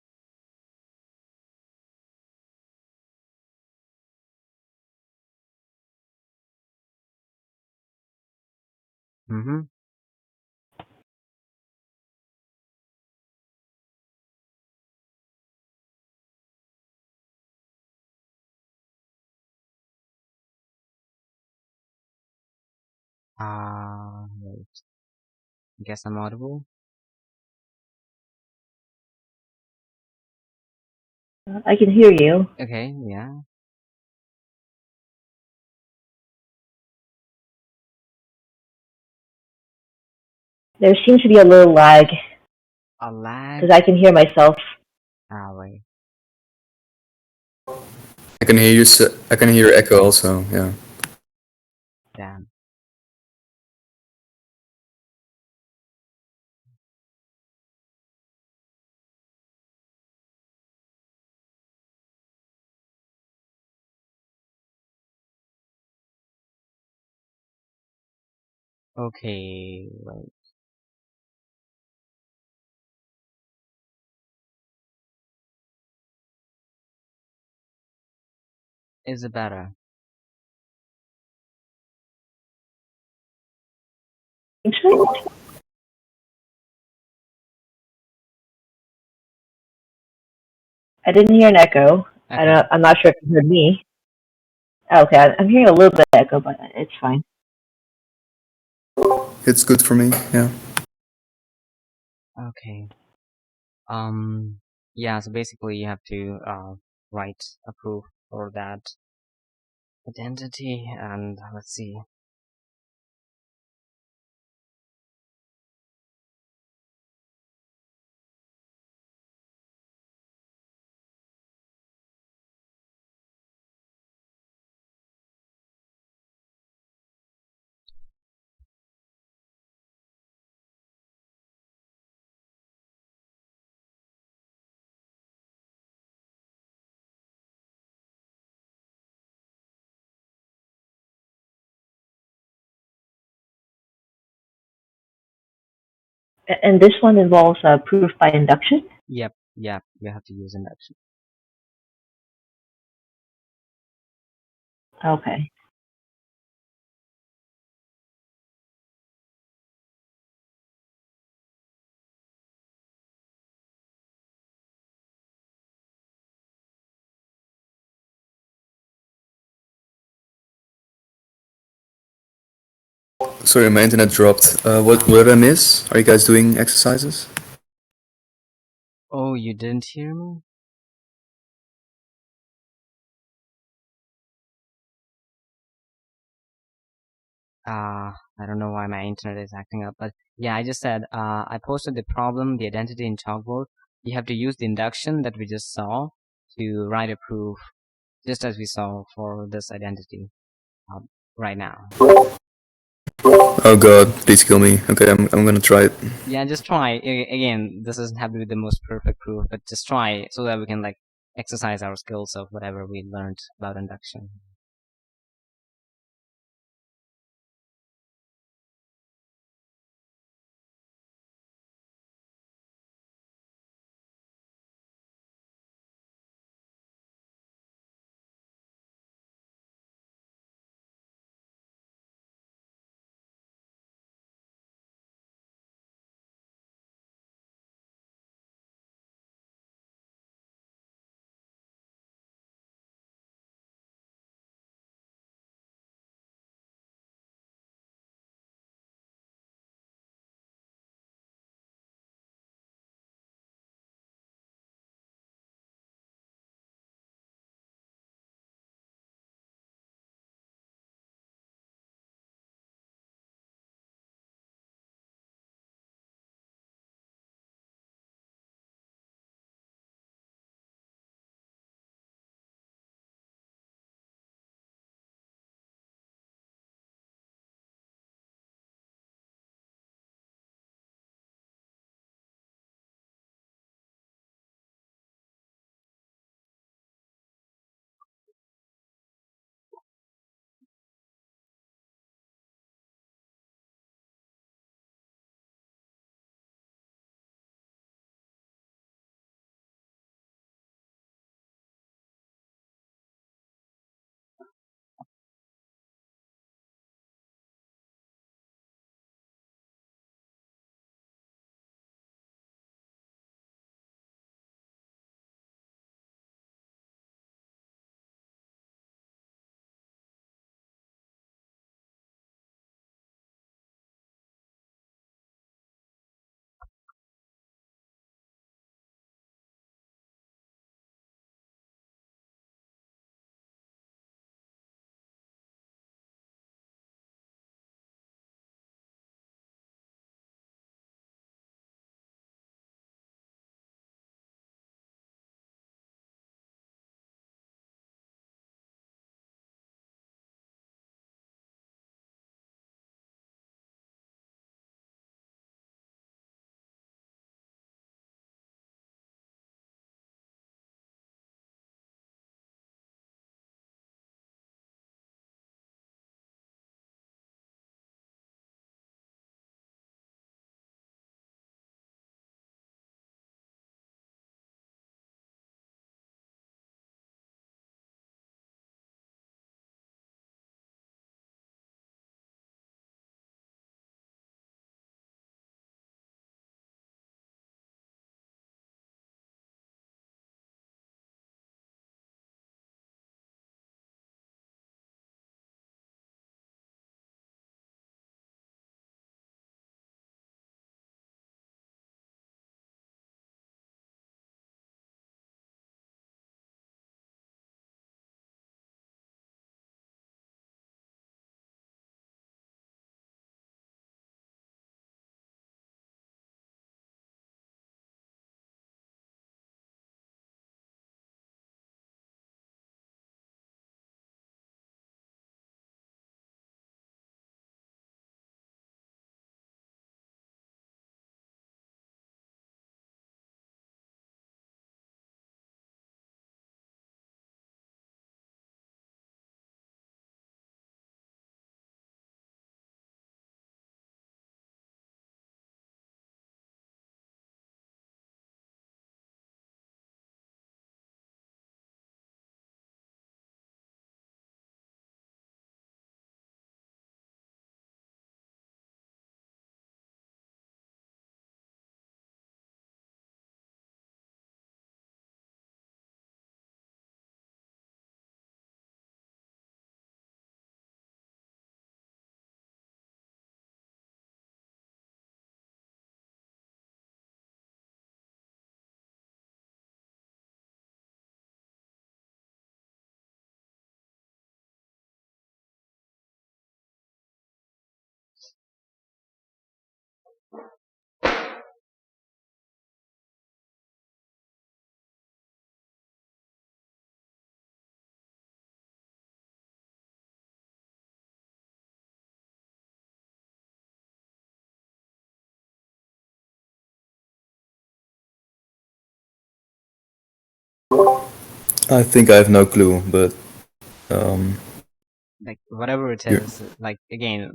Speaker 2: Mm-hmm. Wait. Guess I'm audible?
Speaker 1: I can hear you.
Speaker 2: Okay, yeah.
Speaker 1: There seems to be a little lag
Speaker 2: A lag?
Speaker 1: because I can hear myself.
Speaker 2: Wait.
Speaker 3: I can hear you. I can hear echo also. Yeah.
Speaker 2: Damn. Okay, wait. Is it better?
Speaker 1: Think so? I didn't hear an echo.
Speaker 2: Okay.
Speaker 1: I'm not sure if you heard me. Okay, I'm hearing a little bit of echo, but it's fine.
Speaker 3: It's good for me. Yeah.
Speaker 2: Okay. Yeah, so basically you have to write a proof for that identity, and let's see.
Speaker 1: And this one involves proof by induction?
Speaker 2: Yep, you have to use induction.
Speaker 1: Okay.
Speaker 3: Sorry, my internet dropped. What did I miss? Are you guys doing exercises?
Speaker 2: Oh, you didn't hear me? I don't know why my internet is acting up, but yeah, I just said, I posted the problem, the identity in chalkboard. You have to use the induction that we just saw to write a proof, just as we saw for this identity right now.
Speaker 3: Oh god, please kill me. Okay, I'm gonna try it.
Speaker 2: Yeah, just try. Again, this doesn't have to be the most perfect proof, but just try so that we can like exercise our skills of whatever we learned about induction.
Speaker 3: I think I have no clue, but um,
Speaker 2: Like whatever it
Speaker 3: you
Speaker 2: is, like again,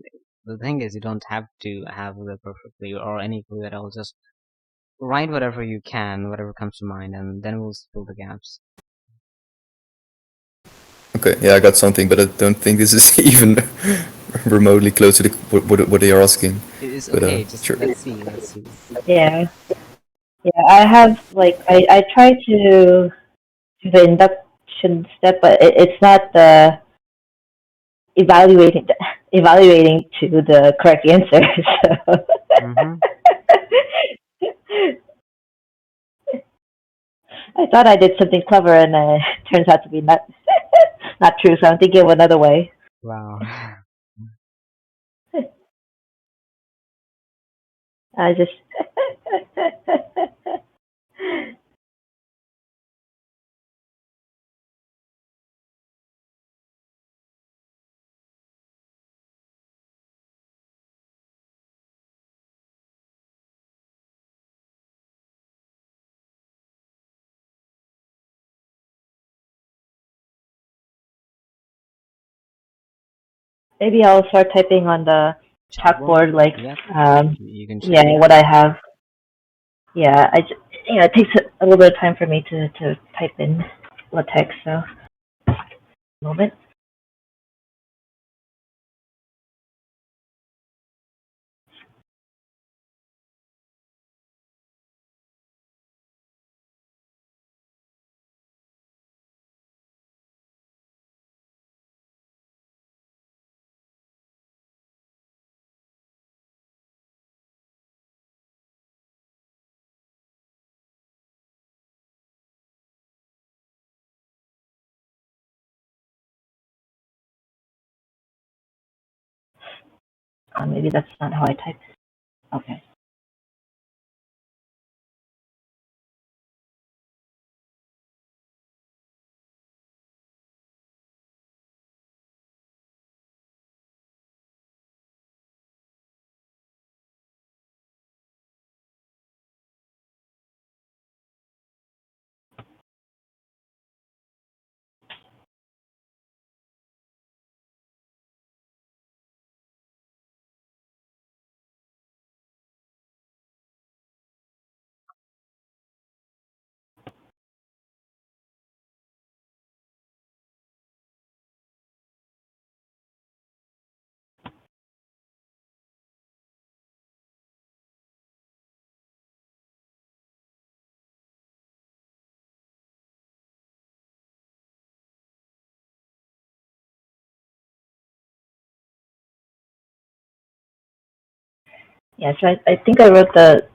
Speaker 2: the thing is you don't have to have the perfect clue or any clue at all. Just write whatever you can, whatever comes to mind, and then we'll fill the gaps.
Speaker 3: okay? Yeah, I got something, but I don't think this is even remotely close to what they are asking.
Speaker 2: It's
Speaker 3: But
Speaker 2: okay. Just
Speaker 3: sure.
Speaker 2: let's see. Let's see.
Speaker 1: Yeah. Yeah, I have like I try to do the induction step, but it's not the evaluating evaluating to the correct answer. So.
Speaker 2: Mm-hmm.
Speaker 1: I thought I did something clever, and it turns out to be not not true. So I'm thinking of another way.
Speaker 2: Wow.
Speaker 1: I just maybe I'll start typing on the
Speaker 2: Chalkboard.
Speaker 1: chalkboard, like
Speaker 2: Yep.
Speaker 1: um,
Speaker 2: You can share
Speaker 1: yeah,
Speaker 2: that.
Speaker 1: what I have. Yeah, it takes a little bit of time for me to type in the text. So, a moment. Maybe that's not how I type. Okay. Yeah, so I think I wrote the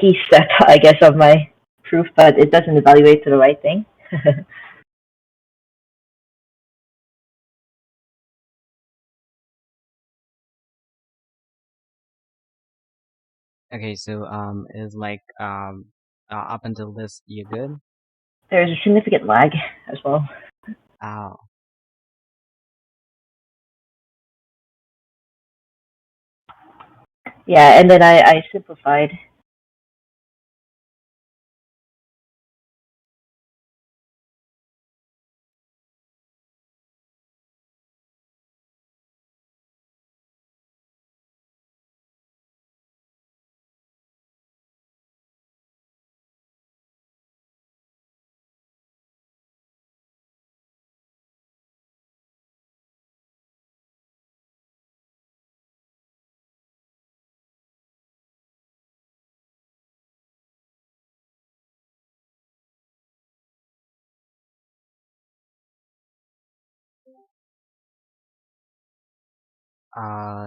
Speaker 1: key step, I guess, of my proof, but it doesn't evaluate to the right thing.
Speaker 2: Okay. So is like up until this you're good.
Speaker 1: There's a significant lag as well.
Speaker 2: Oh.
Speaker 1: Yeah, and then I simplified.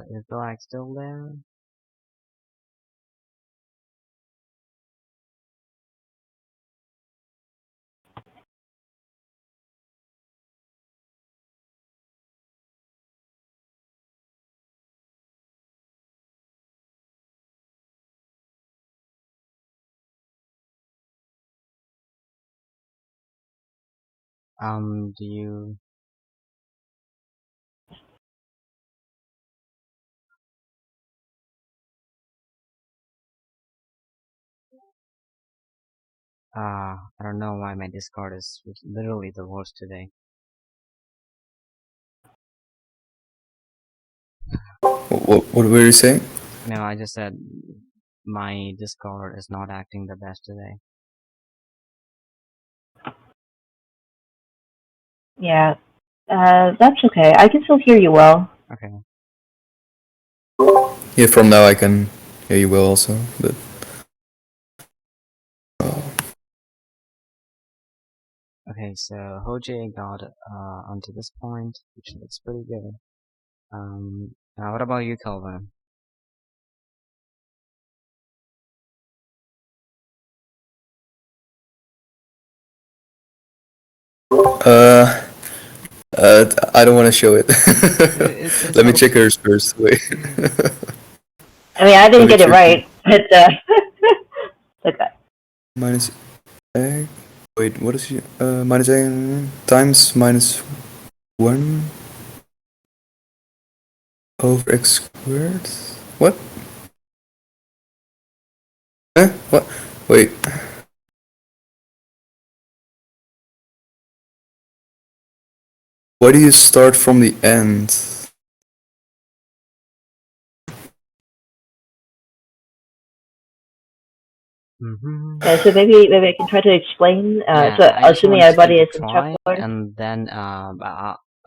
Speaker 2: Is the lag still there? Do you? I don't know why my Discord is literally the worst today.
Speaker 3: What were you saying?
Speaker 2: No, I just said my Discord is not acting the best today.
Speaker 1: Yeah, that's okay. I can still hear you well.
Speaker 2: Okay.
Speaker 3: Yeah, from now I can hear you well also, but
Speaker 2: Okay, so Hoj got onto this point, which looks pretty good. Now what about you, Kelvin?
Speaker 3: uh, I don't want to show it.
Speaker 2: It's
Speaker 3: Let me
Speaker 2: not.
Speaker 3: check yours first. Wait.
Speaker 1: I mean, I
Speaker 3: Let
Speaker 1: didn't
Speaker 3: me
Speaker 1: get it
Speaker 3: check.
Speaker 1: right, but it's okay.
Speaker 3: Minus a. Wait, what is it? Minus a times minus 1 over x squared? What? What? Wait. Why do you start from the end?
Speaker 1: Yeah, so maybe I can try to explain.
Speaker 2: Yeah,
Speaker 1: So
Speaker 2: I just
Speaker 1: assuming
Speaker 2: want you
Speaker 1: everybody
Speaker 2: to
Speaker 1: is in
Speaker 2: try,
Speaker 1: chalkboard.
Speaker 2: and then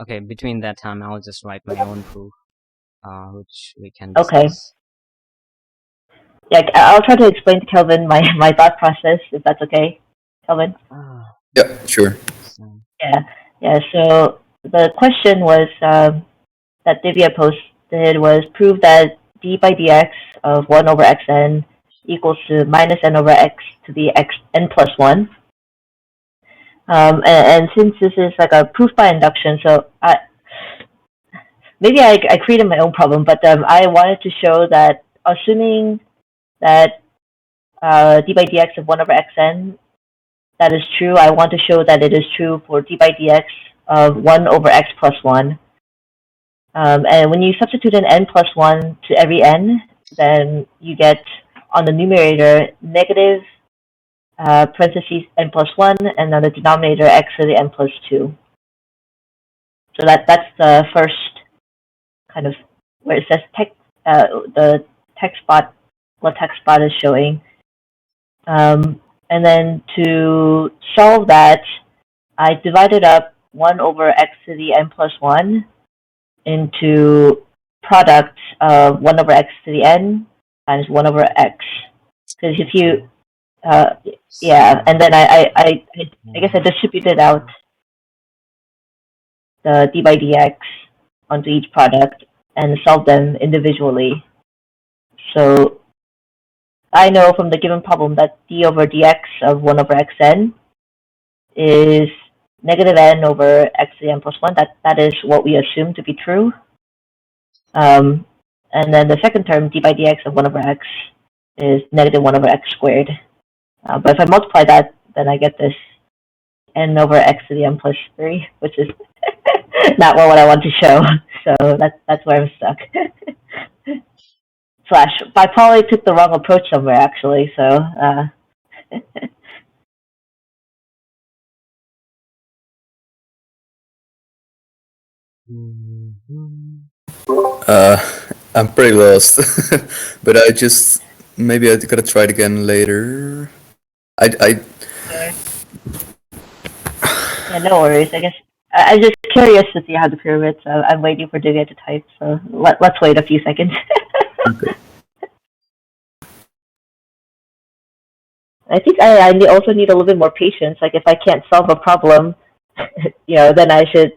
Speaker 2: okay. Between that time, I'll just write my own proof, which we can
Speaker 1: Okay.
Speaker 2: discuss.
Speaker 1: Yeah, I'll try to explain to Kelvin my thought process, if that's okay, Kelvin.
Speaker 3: Yeah, sure.
Speaker 2: So,
Speaker 1: Yeah. So the question was that Divya posted was prove that d by dx of 1 over xn equals to minus n over x to the n plus 1. And since this is like a proof by induction, so maybe I created my own problem, but I wanted to show that assuming that d by dx of 1 over xn, that is true, I want to show that it is true for d by dx of 1 over x plus 1. And when you substitute an n plus 1 to every n, then you get on the numerator negative parentheses n plus 1, and on the denominator x to the n plus 2. So that's the first kind of where it says the text spot, what text spot is showing. And then to solve that, I divided up 1 over x to the n plus 1 into product of 1 over x to the n times 1 over x. Because if you, yeah, and then I guess I distributed out the d by dx onto each product and solved them individually. So I know from the given problem that d over dx of 1 over xn is negative n over x to the n plus 1. That is what we assume to be true. And then the second term, d by dx of 1 over x, is negative 1 over x squared. But if I multiply that, then I get this n over x to the n plus 3, which is not what I want to show. So that's where I'm stuck. Slash, I probably took the wrong approach somewhere, actually, so...
Speaker 3: I'm pretty lost, but I just maybe I gotta try it again later. I
Speaker 1: Yeah, no worries. I guess I'm just curious to see how to prove it, so I'm waiting for Divya to type. So let's wait a few seconds.
Speaker 3: Okay.
Speaker 1: I think I also need a little bit more patience. Like if I can't solve a problem, then I should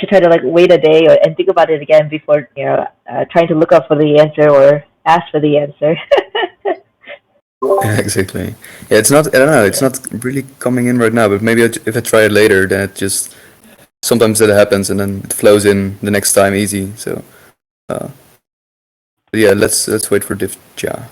Speaker 1: try to like wait a day and think about it again before trying to look up for the answer or ask for the answer.
Speaker 3: Yeah, exactly. Yeah, it's not. I don't know. It's not really coming in right now. But maybe if I try it later, then it just sometimes that happens, and then it flows in the next time easy. So, but yeah, let's wait for Divja.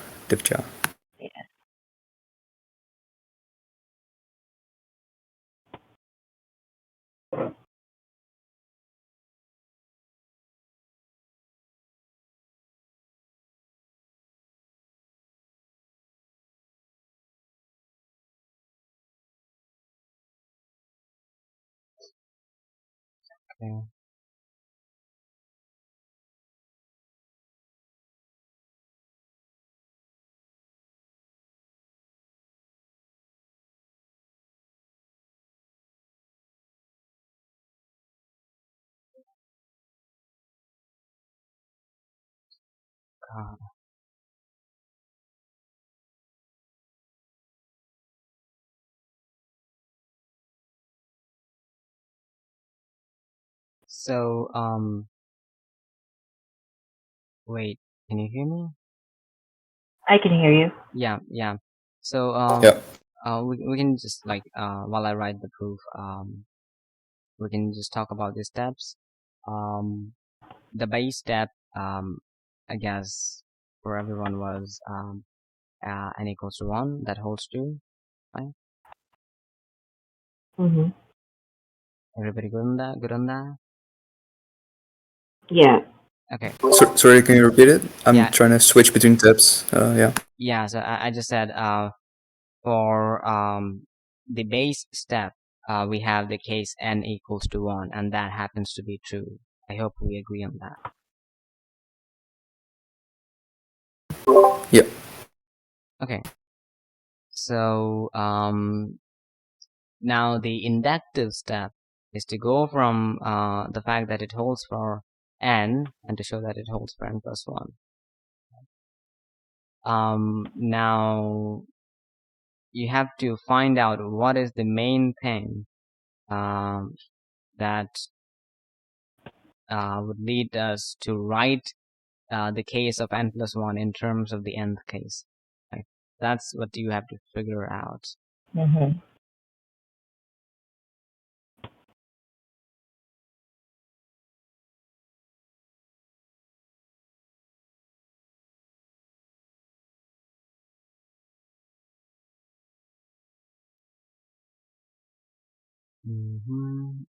Speaker 2: Okay. God. So, wait, can you hear me?
Speaker 1: I can hear you.
Speaker 2: Yeah, yeah. So,
Speaker 3: Yeah.
Speaker 2: we can just like, while I write the proof, we can just talk about the steps. The base step, I guess for everyone was, n equals to 1, that holds true, right?
Speaker 1: Mm-hmm.
Speaker 2: Everybody good on that? Good on that?
Speaker 1: Yeah.
Speaker 2: Okay.
Speaker 3: Sorry, can you repeat it? I'm
Speaker 2: Yeah.
Speaker 3: trying to switch between tabs. Yeah.
Speaker 2: Yeah, so I just said, for, the base step, we have the case n equals to 1, and that happens to be true. I hope we agree on that.
Speaker 3: Yeah.
Speaker 2: Okay. So, now the inductive step is to go from, the fact that it holds for n, and to show that it holds for n plus 1. Now you have to find out what is the main thing, that would lead us to write the case of n plus 1 in terms of the nth case. Right? That's what you have to figure out.
Speaker 1: Mm-hmm.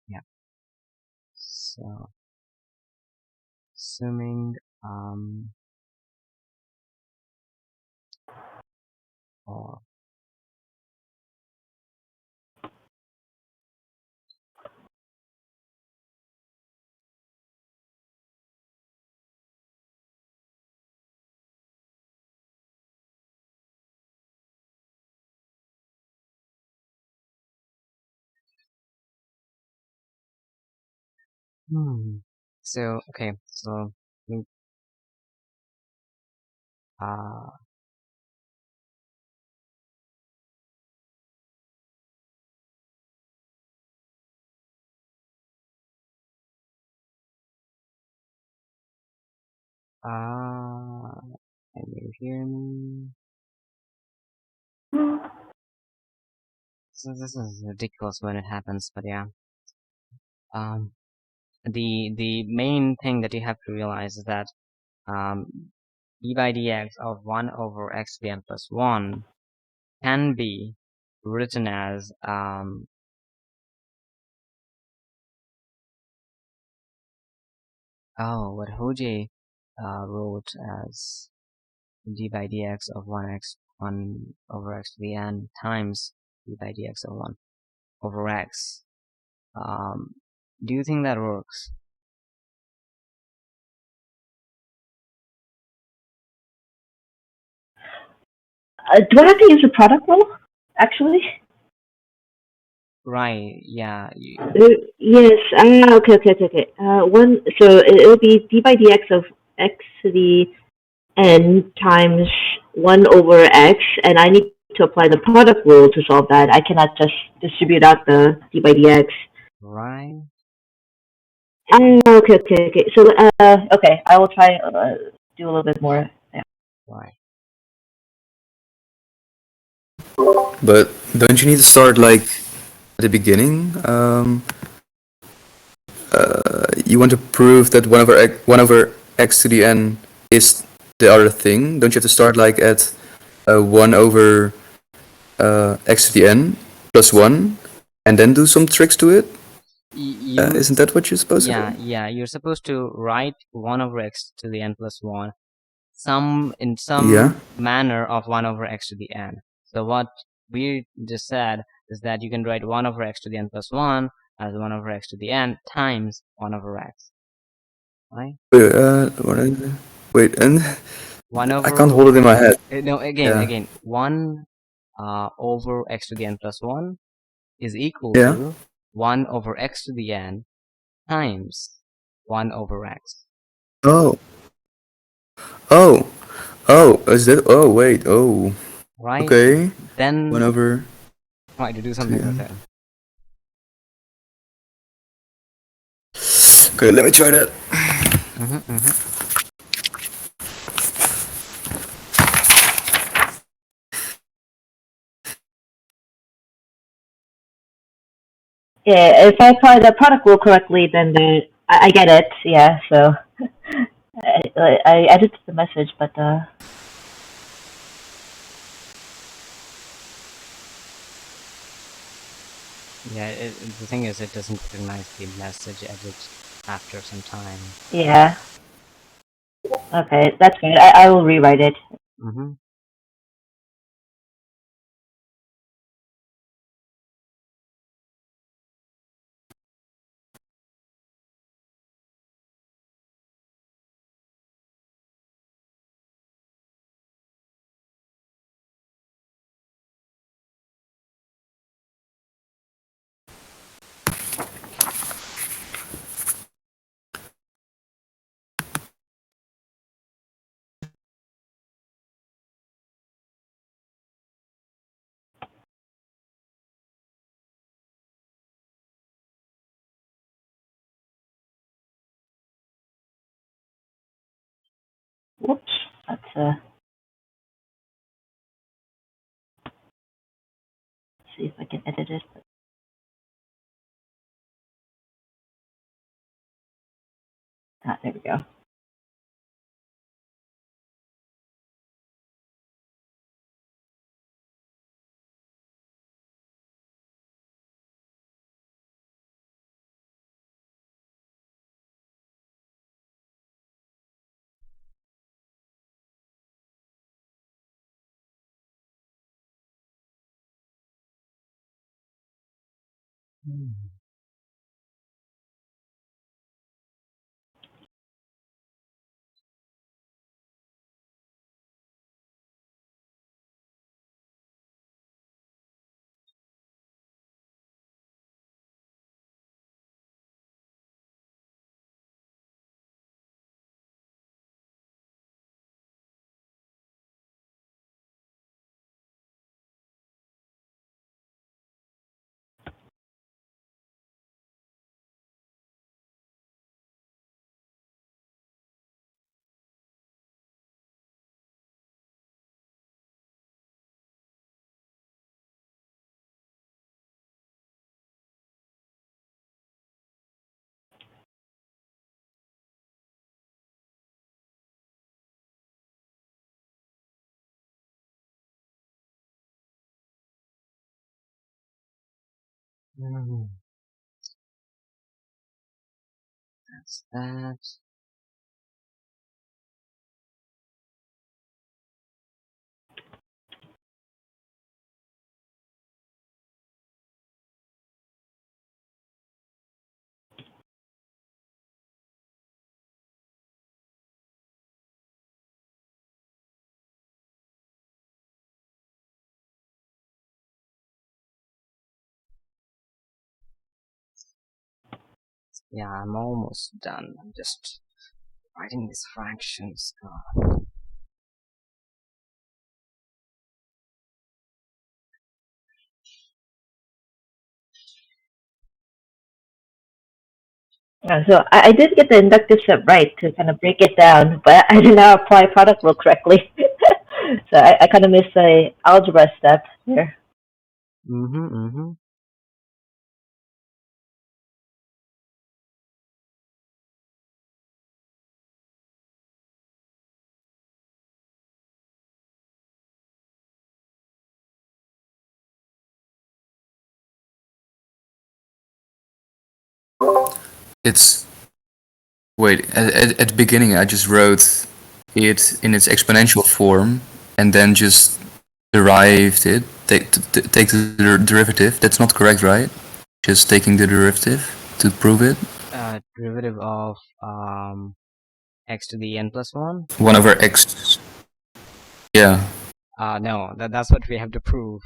Speaker 2: Yeah. So, assuming or so okay, so uh can you hear me? So this is ridiculous when it happens, but yeah. The main thing that you have to realize is that d by dx of 1 over x to the n plus 1 can be written as what Hoji wrote as d by dx of 1 over x to the n times d by dx of 1 over x. Do you think that works?
Speaker 1: Do I have to use the product rule, actually?
Speaker 2: Right, yeah.
Speaker 1: Yes. Okay. So it'll be d by dx of x to the n times 1 over x, and I need to apply the product rule to solve that. I cannot just distribute out the d by dx.
Speaker 2: Right.
Speaker 1: Okay. So, okay, I will try do a little bit more. Yeah.
Speaker 2: Right.
Speaker 3: But don't you need to start like at the beginning? You want to prove that 1 over x to the n is the other thing. Don't you have to start like at 1 over x to the n plus 1 and then do some tricks to it? Isn't that what you're supposed to do?
Speaker 2: Yeah, you're supposed to write 1 over x to the n plus 1 in
Speaker 3: Yeah.
Speaker 2: some manner of 1 over x to the n. So what we just said is that you can write 1 over x to the n plus 1 as 1 over x to the n times 1 over x. Right?
Speaker 3: Wait, and
Speaker 2: 1
Speaker 3: I
Speaker 2: over...
Speaker 3: can't hold it in my head.
Speaker 2: No,
Speaker 3: Yeah.
Speaker 2: again, 1 over x to the n plus 1 is equal
Speaker 3: Yeah.
Speaker 2: to 1 over x to the n times 1 over x.
Speaker 3: Oh. Oh. Oh. Is that? Oh, wait. Oh.
Speaker 2: Right?
Speaker 3: Okay.
Speaker 2: Then
Speaker 3: 1 over.
Speaker 2: try to do something with it.
Speaker 3: Okay, let me try that.
Speaker 1: Yeah, if I apply the product rule correctly, then I get it. Yeah, so I edited the message, but
Speaker 2: Yeah, the thing is, it doesn't recognize the message edit after some time.
Speaker 1: yeah. Okay, that's good. I will rewrite it. Whoops. Let's see if I can edit it. Ah, there we go.
Speaker 2: That's that. Yeah, I'm almost done. I'm just writing these fractions.
Speaker 1: So I did get the inductive step right to kind of break it down, but I did not apply product rule correctly. So I kind of missed the algebra step here.
Speaker 3: It's. Wait, at the beginning I just wrote it in its exponential form and then just derived it, take the derivative. That's not correct, right? Just taking the derivative to prove it.
Speaker 2: Derivative of x to the n plus 1?
Speaker 3: 1 over x. Yeah.
Speaker 2: No, that's what we have to prove.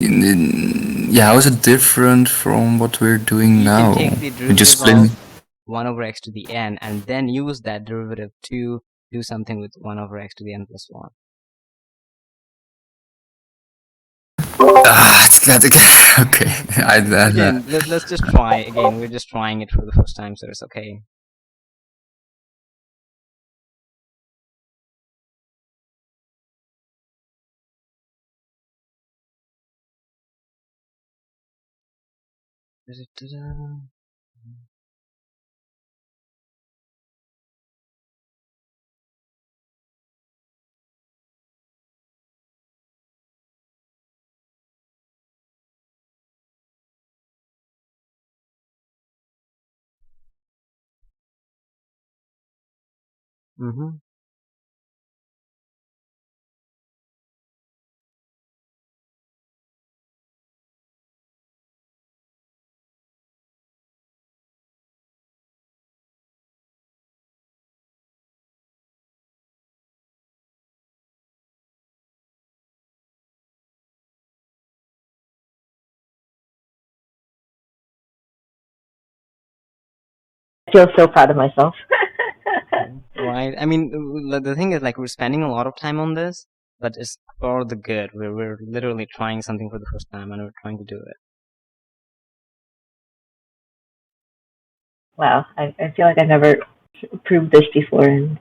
Speaker 3: Yeah, how is it different from what we're doing
Speaker 2: You
Speaker 3: now?
Speaker 2: can take the
Speaker 3: We just
Speaker 2: derivative
Speaker 3: split.
Speaker 2: of 1 over x to the n and then use that derivative to do something with 1 over x to the n plus 1.
Speaker 3: Okay.
Speaker 2: Again, let's just try. Again, we're just trying it for the first time, so it's okay. Mm-hmm.
Speaker 1: I feel so proud of myself.
Speaker 2: Right. I mean, the thing is, like, we're spending a lot of time on this, but it's for the good. We're literally trying something for the first time, and we're trying to do it.
Speaker 1: Wow, I feel like I've never proved this before. And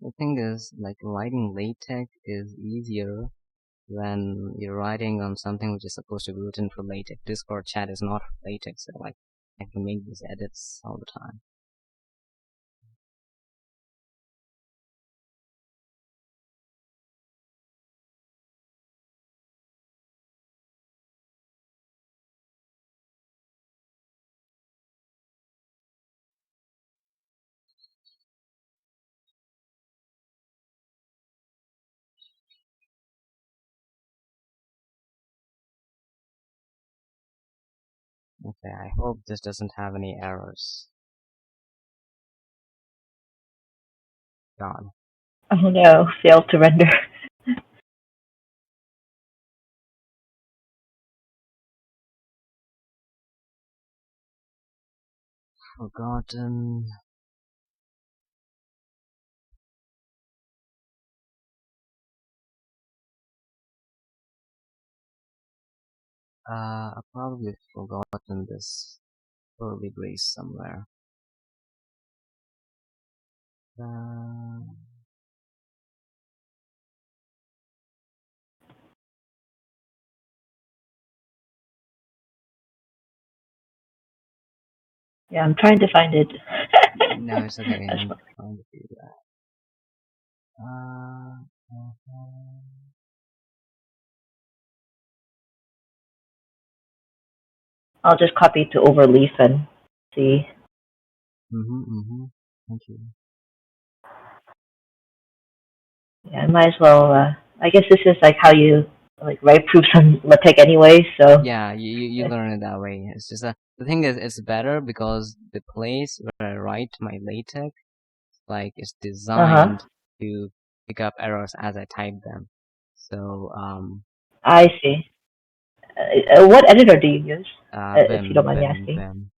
Speaker 2: The thing is, like, writing LaTeX is easier when you're writing on something which is supposed to be written for LaTeX. Discord chat is not for LaTeX, so like, I can make these edits all the time. Okay, I hope this doesn't have any errors. God.
Speaker 1: Oh no, failed to render.
Speaker 2: Forgotten. I probably forgotten this curly brace somewhere.
Speaker 1: Yeah, I'm trying to find it.
Speaker 2: No, it's okay.
Speaker 1: That's
Speaker 2: I'm
Speaker 1: fine.
Speaker 2: trying to do that.
Speaker 1: I'll just copy it to overleaf and see.
Speaker 2: Thank you.
Speaker 1: Yeah, I might as well. I guess this is like how you like write proofs on LaTeX anyway. So
Speaker 2: Yeah, you learn it that way. It's just the thing is, it's better because the place where I write my LaTeX, like, is designed to pick up errors as I type them. So,
Speaker 1: I see. What editor do you use, if you don't mind me asking?
Speaker 2: Vim.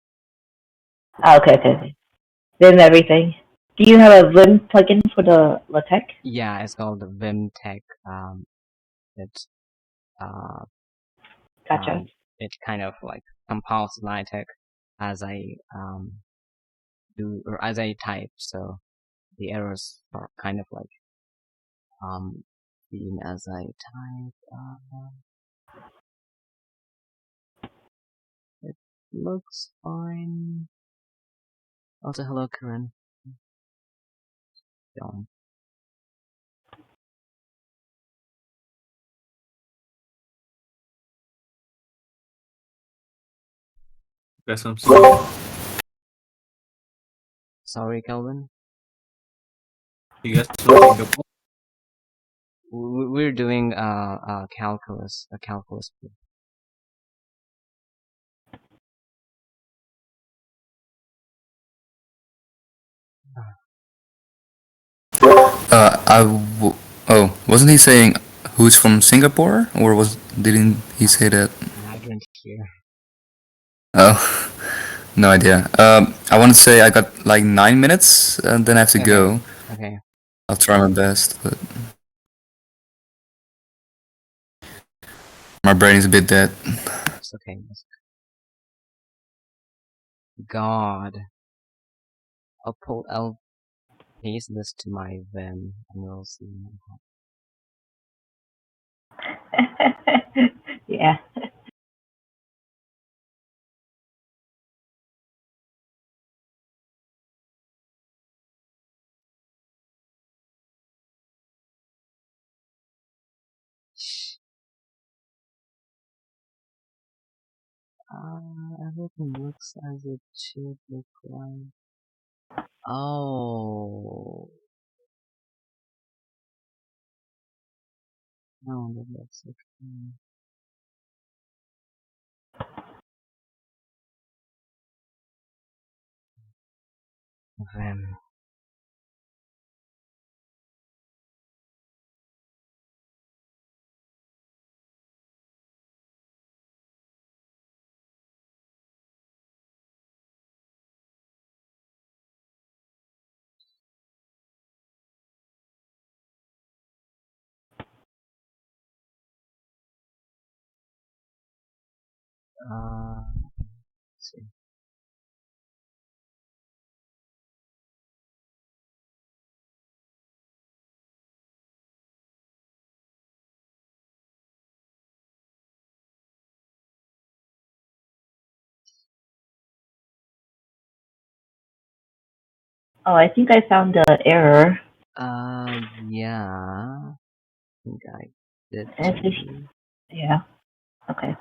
Speaker 1: Okay, okay, okay. Vim everything. Do you have a Vim plugin for the LaTeX?
Speaker 2: Yeah, it's called the Vim Tech. It's
Speaker 1: Gotcha.
Speaker 2: it kind of like compiles LaTeX as I do, or as I type. So the errors are kind of like seen as I type. It looks fine. Also, hello, Karen. John.
Speaker 3: Guess I'm sorry.
Speaker 2: Sorry, Kelvin.
Speaker 3: You guys something up?
Speaker 2: We're doing a calculus proof.
Speaker 3: Oh, wasn't he saying who's from Singapore, or didn't he say that?
Speaker 2: I didn't hear.
Speaker 3: Oh, no idea. I want to say I got like 9 minutes, and then I have to
Speaker 2: Okay.
Speaker 3: go.
Speaker 2: Okay.
Speaker 3: I'll try my best, but my brain is a bit dead.
Speaker 2: It's okay. God. I'll paste this to my Vim and we'll see.
Speaker 1: Yeah.
Speaker 2: Everything looks as it should look like. Oh. No, that looks okay. Vim. Let's see.
Speaker 1: Oh, I think I found the error.
Speaker 2: Yeah. I think I did
Speaker 1: At least,
Speaker 2: too.
Speaker 1: yeah. Okay.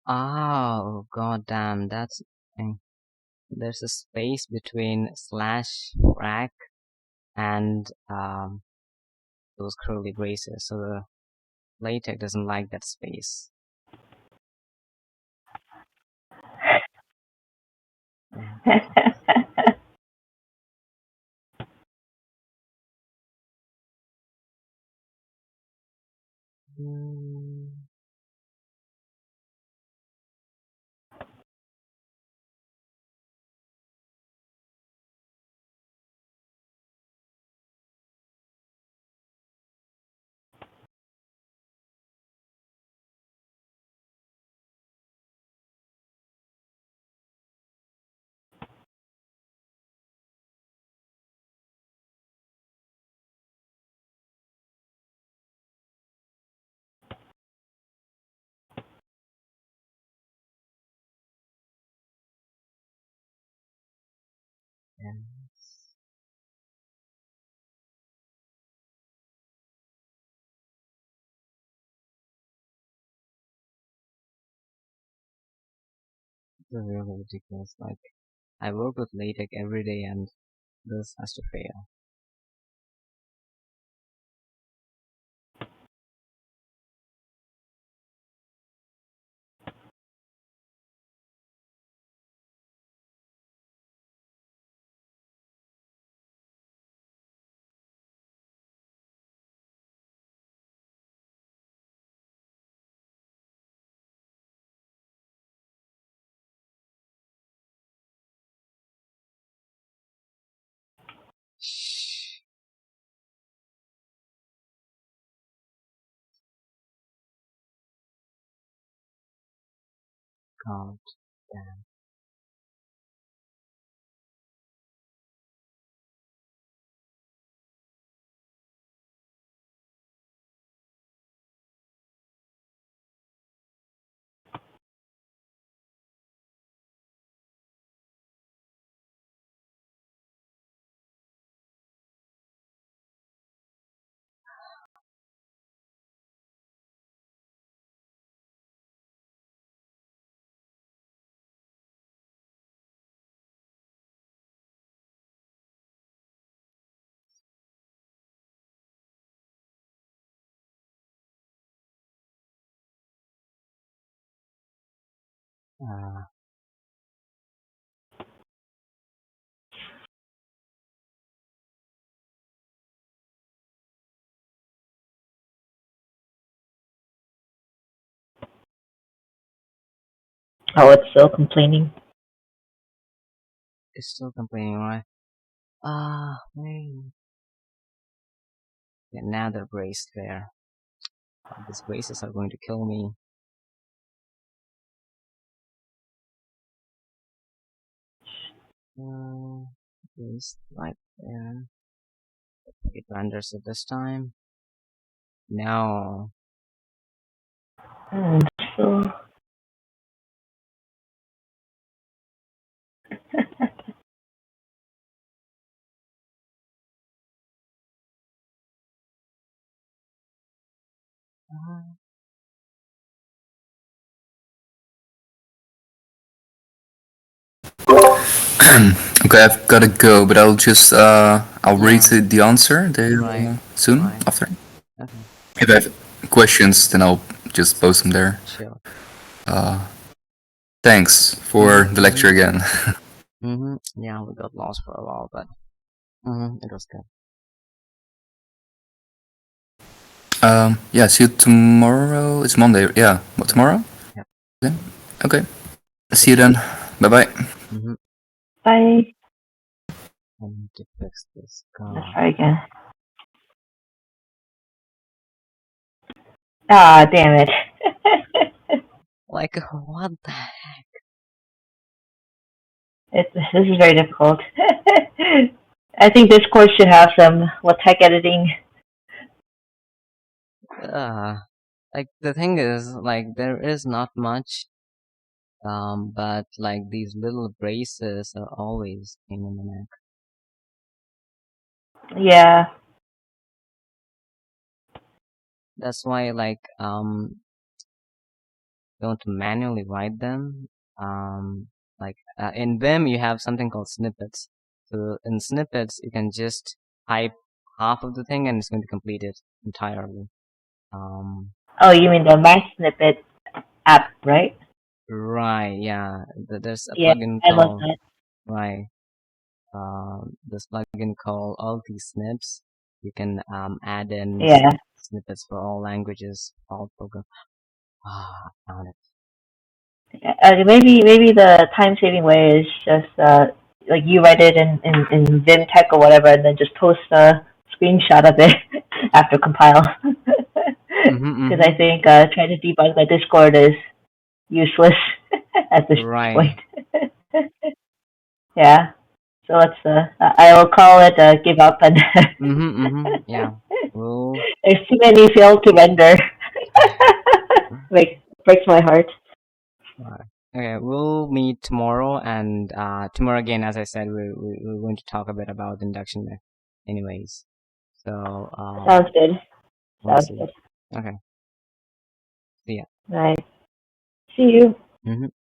Speaker 2: Oh, god damn, that's there's a space between slash frac and those curly braces, so the LaTeX doesn't like that space. Mm. And it's really ridiculous. Like, I work with LaTeX every day and this has to fail. Shh. God damn. Uh,
Speaker 1: Oh, it's still complaining.
Speaker 2: it's still complaining, right? Man. Yeah, now they're braced there. These braces are going to kill me. Just right there. It renders it this time. No.
Speaker 1: Oh, so.
Speaker 3: Okay, I've gotta go, but I'll just I'll read
Speaker 2: Yeah.
Speaker 3: the answer
Speaker 2: Right.
Speaker 3: soon
Speaker 2: Right.
Speaker 3: after.
Speaker 2: Okay.
Speaker 3: If I have questions, then I'll just post them there.
Speaker 2: Sure.
Speaker 3: Thanks for the lecture again.
Speaker 2: Yeah, we got lost for a while, but it was good.
Speaker 3: Yeah, see you tomorrow. It's Monday. Yeah, what, tomorrow?
Speaker 2: Yep.
Speaker 3: Yeah. Okay. See you then. Bye bye.
Speaker 1: Bye.
Speaker 2: I need to fix this
Speaker 1: Let's
Speaker 2: car.
Speaker 1: try again. Ah, damn it.
Speaker 2: Like, what the heck?
Speaker 1: This is very difficult. I think this course should have some tech editing.
Speaker 2: Like, the thing is, like, there is not much, but, like, these little braces are always pain in the neck.
Speaker 1: Yeah.
Speaker 2: That's why, like, don't manually write them. Like, in Vim, you have something called snippets. So, in snippets, you can just type half of the thing and it's going to complete it entirely.
Speaker 1: Oh, you mean the Mac Snippet app, right?
Speaker 2: Right, yeah. There's a
Speaker 1: Yeah,
Speaker 2: plugin
Speaker 1: I love
Speaker 2: called,
Speaker 1: that.
Speaker 2: right, this plugin called Ulti-Snips. You can add in
Speaker 1: Yeah.
Speaker 2: snippets for all languages, all program. I found it.
Speaker 1: Maybe the time saving way is just like you write it in Vim Tech or whatever, and then just post a screenshot of it after compile. Because I think trying to debug my Discord is useless at this
Speaker 2: Right.
Speaker 1: point. Yeah. So let's. I will call it give up and.
Speaker 2: Yeah. Well,
Speaker 1: There's too many failed to render. Breaks my heart.
Speaker 2: okay, we'll meet tomorrow, and tomorrow again, as I said, we're going to talk a bit about induction anyways. So,
Speaker 1: Sounds good.
Speaker 2: we'll
Speaker 1: Sounds
Speaker 2: see.
Speaker 1: good.
Speaker 2: Okay. See ya.
Speaker 1: Right. See you.